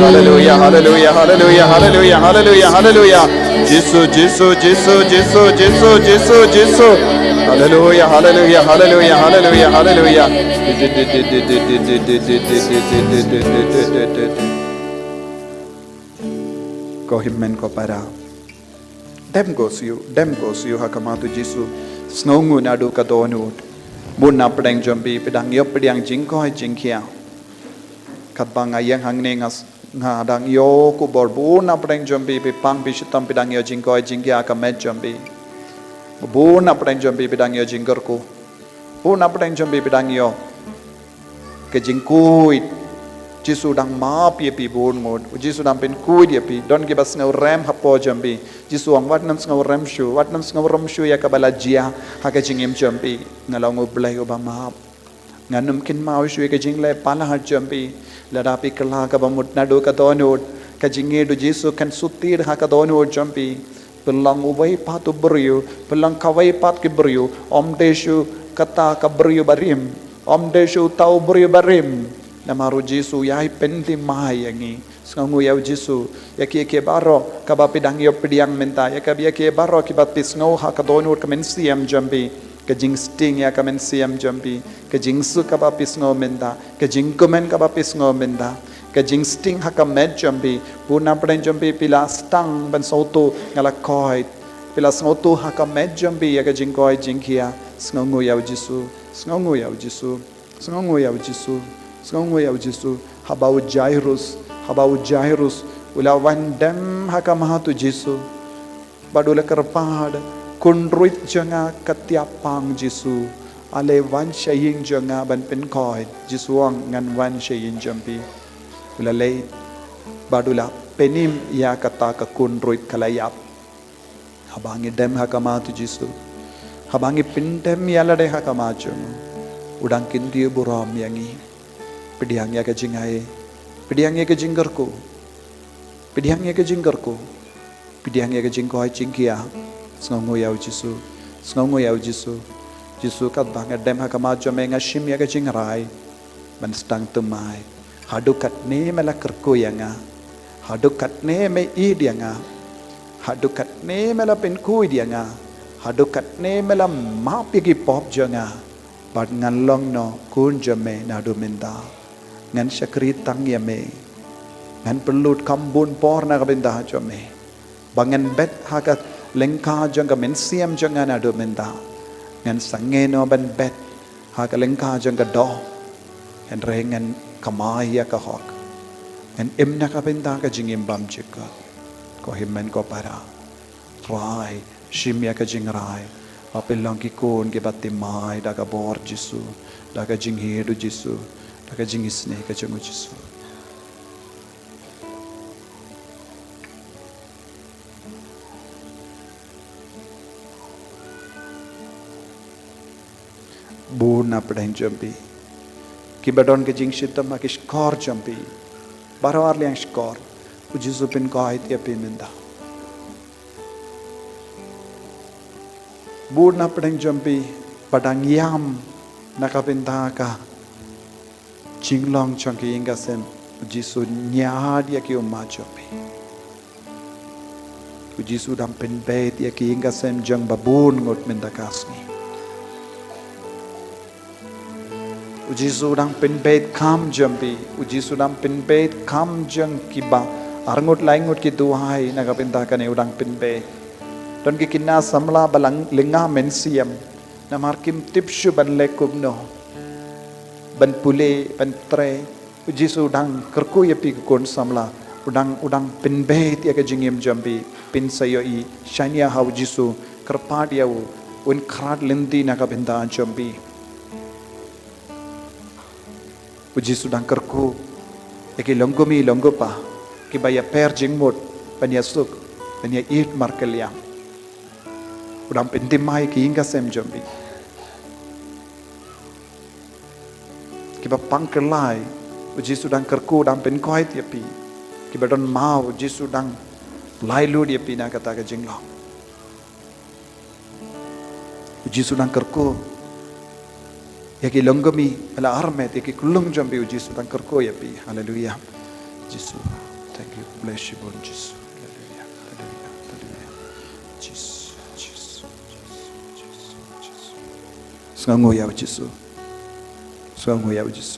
hallelujah, hallelujah, hallelujah, hallelujah, hallelujah, hallelujah. Jesus. Hallelujah, hallelujah, hallelujah, hallelujah, hallelujah. Ko himmen ko para. Dem goes you hakamatu Jisu. Snongu nadu kadonu. Munna pedang jambi pedang yo pedang jingko jingkia. Katbang ayang hangne ngadang yo ku borbuna pedang jambi pang bishitam pedang yo jingko jingkia kamet jambi. Buna pedang jambi pedang yo jinggerku. Buna pedang jambi pedang yo ke jingkuit. Jisu dang maap ye pi bon mod. Jisu dang pen kuid ye pi. Don give us ngau rem hapo jambi. Jisu ang wat nam ngau rem shu. Wat nam ngau rem shu ya kabala jia. Haka jingim jambi. Ngalau ngau belai oba maap. Nganum kin mau shu ke jing le pala hat jambi. Ladapi kala ka bamut nadu ka donod. Ka jinge du Jisu kan sutir haka donod jambi. Pelang ubai patu beriu. Pelang kawai pat ki beriu. Om deshu kata ka beriu barim. Om deshu tau beriu barim. Namaru Jisu yai penti mai yangi sengu yau Jisu yaki ke baro kabapi dang yo pediang menta yakabi ke baro kibapi sengu ha kadonur kamen siam jambi ke jing sting ya kamen siam jambi ke jing su kabapi sengu menta ke jing komen kabapi sengu menta ke jing sting ha kamet jambi puna pren jambi pila stang ban soto ngala koi pila soto ha kamet jambi ya ke jing koi jing kia sengu yau Jisu sengu yau Jisu sengu yau Jisu Sengu ya Jisu, habau Jairus, ula wandam hakamahatu Jisu, badula kerpad, kunruit janga ketiapang Jisu, ale wan shaying janga ban penkoi, Jisuang ngan wan shaying jampi, ula lay, badula penim ya kata ka kunruit kalayap, habangi dem hakamahatu Jisu, habangi pindem yalade hakamaju, udang kinti buram yangi. Pediangnya ke jingai, pediangnya ke jinggerku, pediangnya ke jinggerku, pediangnya ke jingkoi jingkia, sengongo yau Jisu, Jisu kat banget dem hakamaju menga shim ya ke jingrai, ban stang temai, hadukat ne mela kerku yanga, hadukat ne me I dianga, hadukat ne mela penkui dianga, hadukat ne mela mapi ki pop janga, bad ngan long no kun jame nadu minda. Ngan syakri tang ya me ngan pelut kambun por na kabinda jo me bangan bet hakat lengka jang ka mensiam jang na do menda ngan sange no ban bet hakat lengka jang ka do en rengan kamaya ka hok en emna ka benda ka jingim bam chika ko himmen ko para rai shimya ka jing rai apelong ki kon ke batte mai daga bor jisu daga jing hedu jisu daga jing isne ka jungu jisu Buna pedang jampi, kibadon ke jing shitam ma ke skor jampi, barawar liang skor, uji supin ko ait ya pimenda. Buna pedang jampi, padang yam nakapinta ka, jinglong changki inga sem, uji su nyad ya ki umma jampi. Uji su dam pen bait ya ki inga sem jang babun ngot menda kasni. Uji sudang penbait kam jampi, uji sudang penbait kam jang kiba, arngut laingut ki duhai nagapinta kane udang penbait. Don ki kinna samla balang linga mensiam, namarkim tipshu ban lekubno, ban pule, ban tre, uji sudang kerku yapi kon samla, udang penbait ya kejingim jampi, pin sayo I shania hau jisu kerpat yau, un krat lendi nagapinta jampi. Uji sudang kerku, eki longomi longopa, ki baya per jingmut, panya suk, panya it markeliam. Udang pentimai ki hingga sem jambi. Ki ba pangkelai, uji sudang kerku udang penkoi tiapi, ki ba don mau uji sudang lailu tiapi na kata ke jinglong. Uji sudang kerku, yaki longomi ala armet yaki kulung jambi uji sudang kerko yapi haleluya Jesus thank you bless you Lord Jesus haleluya haleluya haleluya Jesus Jesus Jesus Jesus sango ya Jesus sango ya Jesus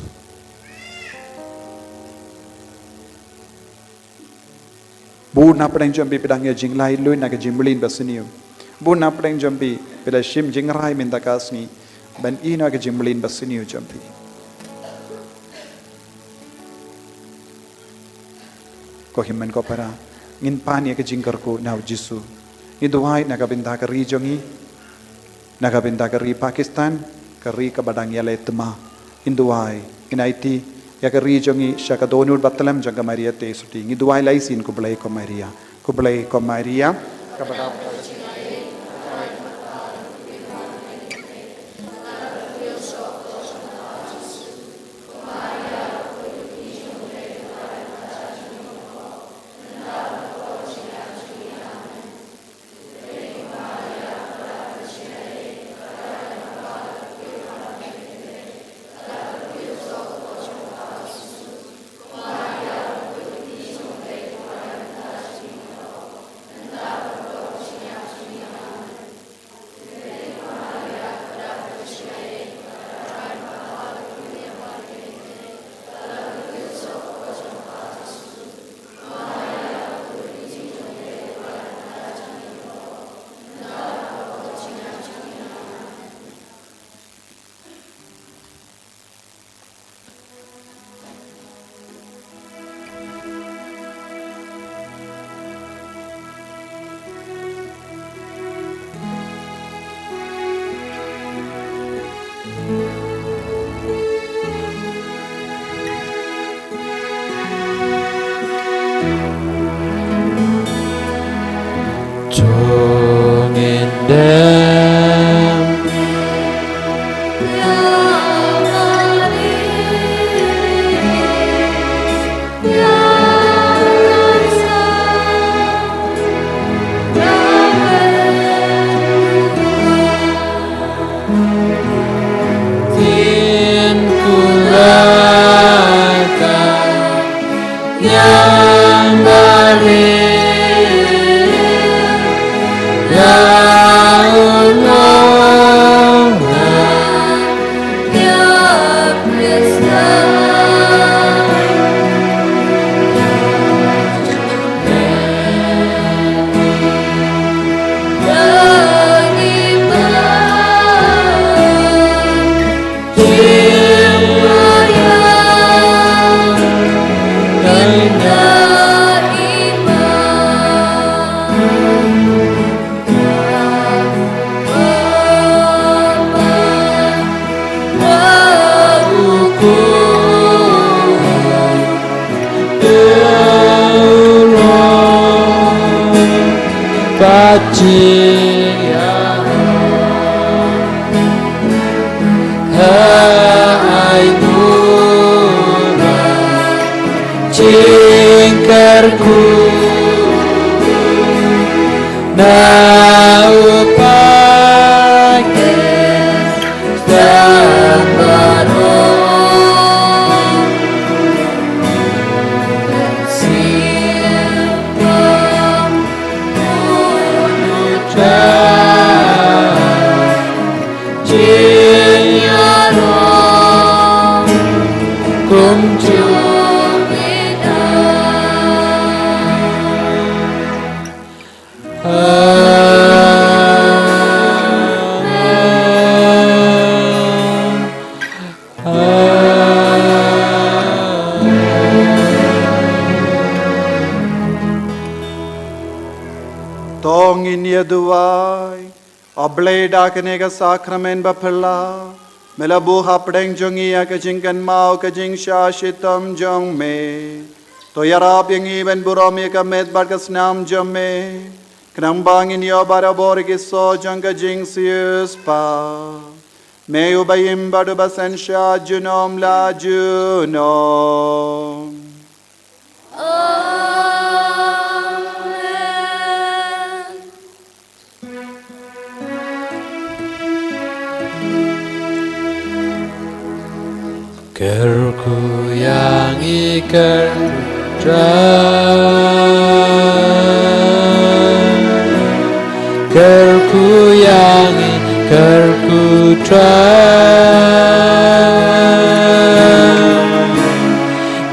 bu na pedang jambi pedang ya jinglai lui na ke jimblin basiniu bu na pedang jambi peda shim jingrai minta kasni ban ina ke jimblin basiniu jampi ko himmen ko para ngin pani ke jingkar ko nau jisu ni duai na kabinda ka ri jongi na kabinda ka ri Pakistan ka ri ka badang ya letma in duai in IT ya ka ri jongi sha ka donur batalam jaga maria te suti ni duai lai sin ko blai ko maria ka bada Yang hai murah jingkarku na upake sabaro siapa Tongin yaduai, oblay dakane ka sakramen bapala, melabu hapdeng jongi ya kajingkan mau kajing syashitam jong me, to yarap yang iban buram ya kamet barkas nam jong me, kenang bangin ya barabor kiso jong kajing sius pa, me ubayim badu basen sya junom la junom. Kerku yang iker kerku yang kerku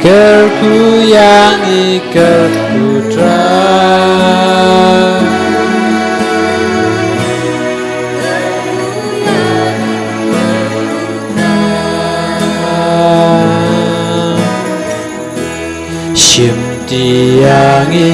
kerku yang kerku Shimtiyangi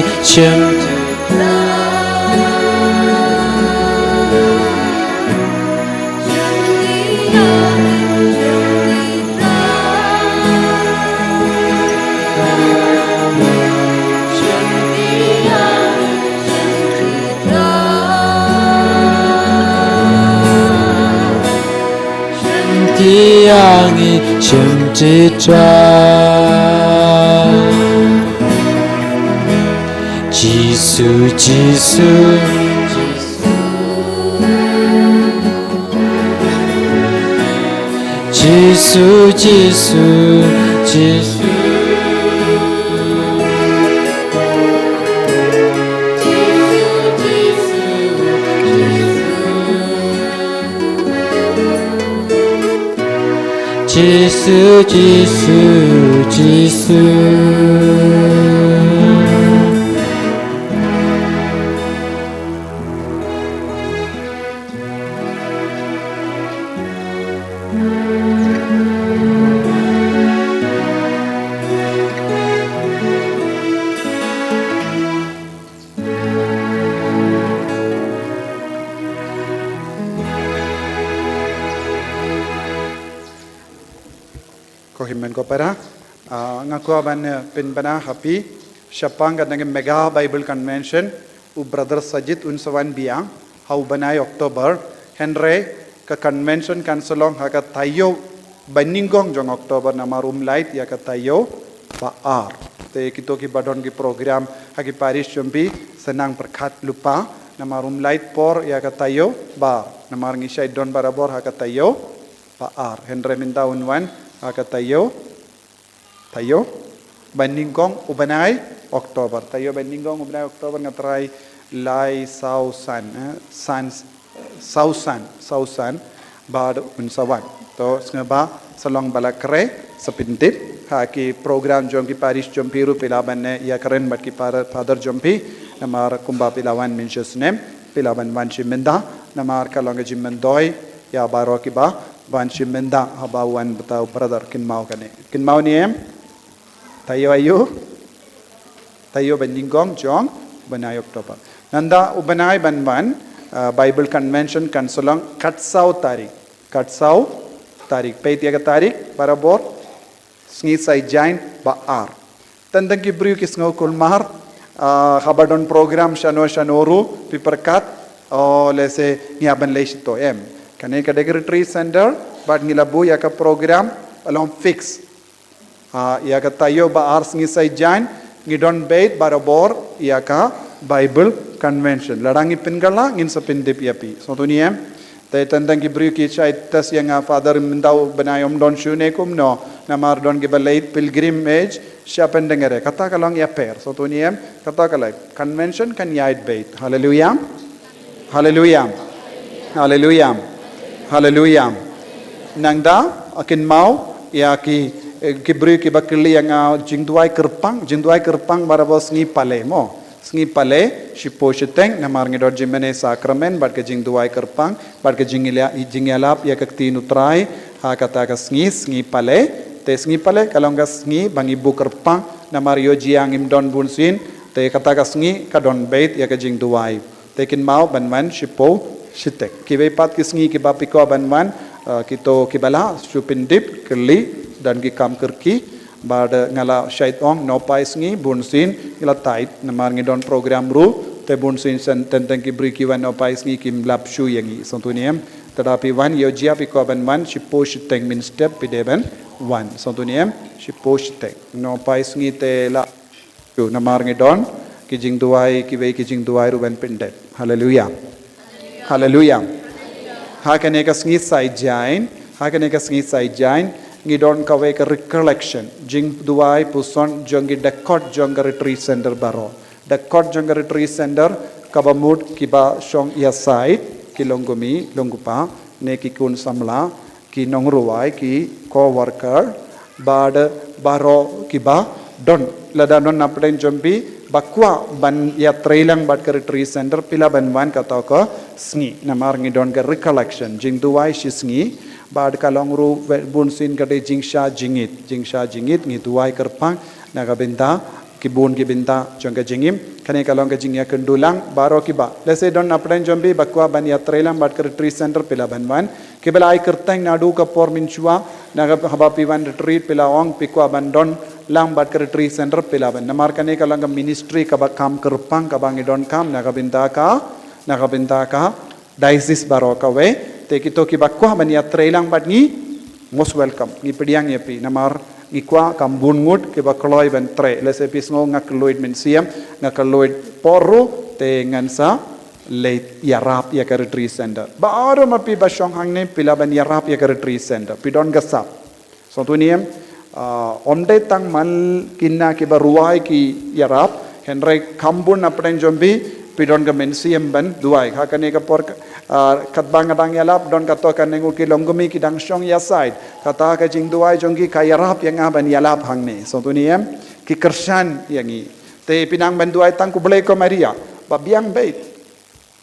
Shimtitra Jisu, Jisu, Jisu, Jisu, Jisu, Jisu, Jisu, Jisu. Kohimen ko para ngaku aban pinbana happy syapang kadang mega Bible convention u brother Sajid unsawan biang hau banai Oktober Henry ka convention kanselong ha ka tayo baningong jong Oktober nama room light ya ka tayo baar te kito ki badon ki program ha ki parish chumpi senang perkhat lupa nama room light por ya ka tayo ba nama ngisai don barabor ha ka tayo baar Henry minta unwan Haka tayo bandingkong ubanay Oktober tayo bandingkong ubanay Oktober ngatray lai sausan bad unsawan to ngaba salong balakre sapintip haki program jom ki parish jom piru pilaban ne ya karen bat ki father jompi namar kumba pilawan mentions name pilaban wanchi menda namar kalong jimendoy ya baro ki ba Banshi menda habawan betau brother kinmau ni em tayo bandingkong jong banay Oktober nanda ubanay banban Bible convention kansolong katsau tarik peitia ka tarik barabor sngi sai jain baar tandang ki briu ki sngo kulmar habadon program shanoru piperkat lese ngiaban leisito kane ka retreat center but ngilabu ya ka program along fix ya ka tayo ba ars ngi sai jan ngidon bait barabor ya ka bible convention ladangi pingala ngin sa pindip yapi so tuniem te tandang gibru ki chai tas yang father mindau banayom don shune kum no namar don gibalait pilgrimage shapen dengere kata kalong ya per so tuniem kata kalai convention kan yait bait hallelujah hallelujah hallelujah hallelujah nangda akin mau ya ki gibru ki bakli yang jingduai kerpang barabos ngi pale mo sngi pale shipo shiteng namar ngi dor jimene sakramen bad ke jing duai kerpang bad ke jingelap ya kakti nutrai ha kata ka sngi pale te sngi pale kalongga sngi bangi bu kerpang namar yo jiang im don bunsin te kata ka sngi ka don bait ya ka jing duai te kin mau banman shipo shitek ki pat ki sngi ki bapiko banman kito kibala supindip keli dan ki kam kerki bada ngala syaitong no paisngi bunsin ngala tait namar ngidon program ru te bunsin sen tentang ki briki wan no paisngi kim lap shu yangi sontuniem tetapi wan yo jia pi ko ban man shipo shiteng min step pideben wan sontuniem shipo shiteng no paisngi te la shu namar ngidon ki jing duai ki ve ki jing duai ru ban pinde hallelujah hallelujah ha kane ka sngi sai jain ngidon kawe ka recollection jing duai puson jongi dekot jonga retreat center baro dekot jonga retreat center kabamut kiba shong ya side kilonggomi longgupa ne ki kun samla ki nongruai ki co-worker bad baro kiba don ladanon napden jombi bakwa ban ya trailang bad ka retreat center pila banwan kata ko sngi namar ngidon ka recollection jing duai shi sngi bad kalong ru bunsin kade jingsha jingit ngi duai kerpang naga benta kibun ki benta jongga jingim kane kalong ka jingya kendulang baro kiba lese don apden jombi bakwa ban yatrelang bad ka retreat center pila banwan kibela ai kertang nadu ka por minchua naga haba piwan retreat pila ong pikwa ban don lang bad ka retreat center pila ban namar kane kalong ka ministry ka kam kerpang ka bangi don kam naga benta ka diocese baro ka we te kito ki bakwa ban ya trailang bat ni most welcome ni pediang ya pi namar ikwa kambun ngut ke bakloi ban tre lese pisngo ngakloid men siam ngakloid poru te ngansa late yarap ya ka retreat center baaro mapi basong hangne pila ban yarap ya ka retreat center pidon gasap so tuniem onde tang mal kinna ke baruai ki yarap henry kambun apden jombi pidon ga men siam ban duai ha kane ka por katbang adang yalap don kato kanengu ki longgumi ki dang shong ya side kata ka jing duai jongki ka yarap yang aban yalap hangne so tuniem ki kershan yangi te pinang ban duai tang ku blai ko maria babiang bait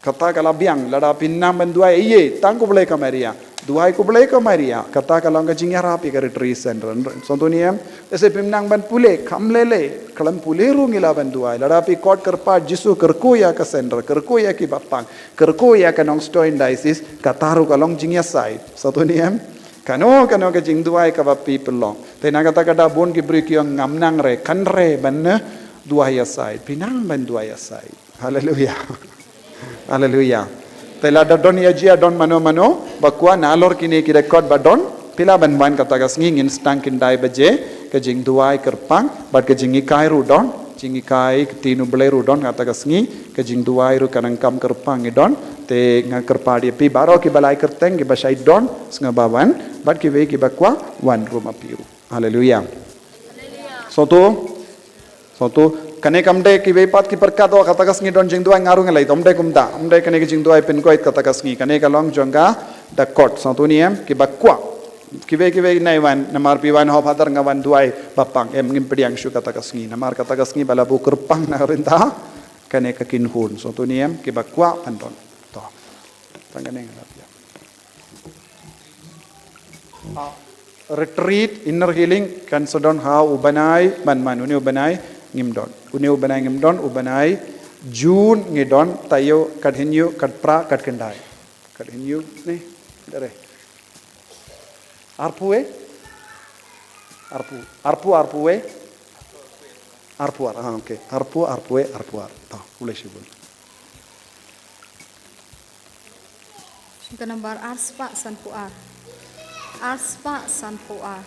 kata kala biang lada pinang ban duai ye tang ku blai ko maria duai ku blai ko maria kata kala ka jing yarap ka retreat center so tuniem ese pinang ban pule kamlele kalam pule ru ngila ban duai lada pi kot kerpa jisu kerku ya ka center kerku ya ki bapang kerku ya ka nong stoin diocese kataru kalong jingya side satu niem kano ka jing duai ka bapi pelong te na kata kada bon ki bri ki ngamnang re kan re ban duai ya side pinang ban duai ya side haleluya haleluya te la don ya jia don mano bakwa nalor kini ki record badon pila ban ban kata ka ngin stang kin dai baje ke jing duai kerpang bad ke jingi kai ru don jingi kai tinu blai ru don kata ka ke jing duai ru kanang kam kerpang i don te nga kerpadi pi baro ki balai kerteng ki basai don snga bawan bad ki ve ki bakwa wan ruma piru haleluya soto kane kamde ki ve pat ki perkat o kata ka don jing duai ngaru ngelai tomde kumda amde kane ki jing duai pin koit kata ka kane ka long jonga da kot soto niem ki bakwa kive nai wan namar pi wan ho father ngawan duai bapang em ngim pediang shu kata kasngi namar kata kasngi bala bu kerpang na renta kane ka kinhun so to niem ki bakwa pandon to tangane ngalapia retreat inner healing kan sodon ha ubanai man uni ubanai ngimdon ubanai jun ngidon tayo kadhinyu kadpra kadkendai kadhinyu ni dare arpu Arpuar. Oke. Arpu, arpue, arpuar. Tahu, boleh sih bun. Gambar arspa sanpuar. Arspa sanpuar.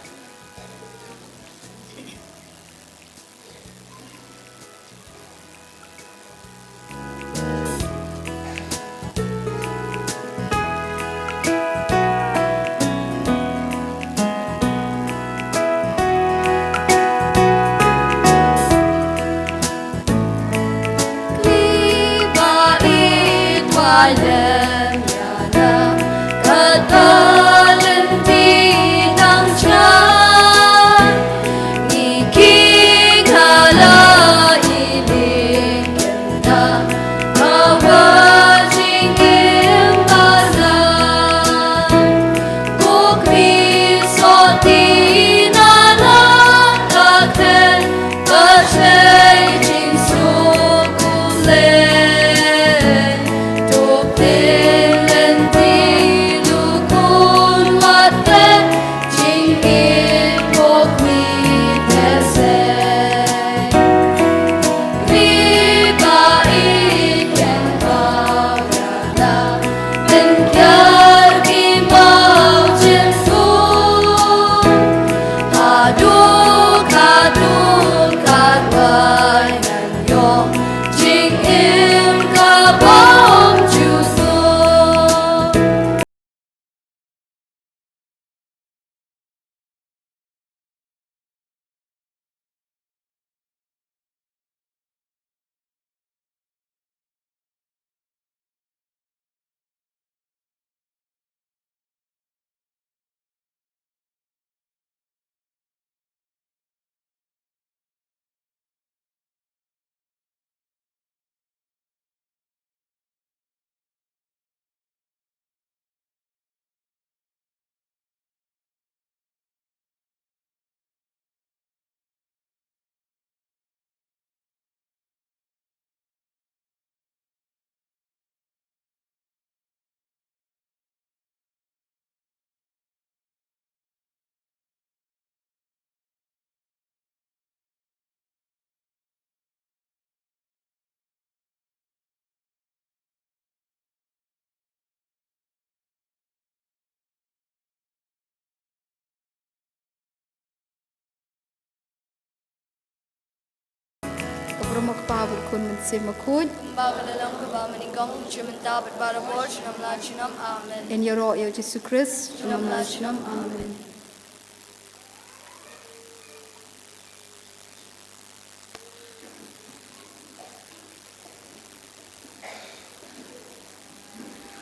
Kebroma kepabur kun mensimakut. Bagadalang kaba maningkang cimenta berbarabor, shinam la shinam, amen. In your Lord, Jesu Christ. Shinam la shinam, amen.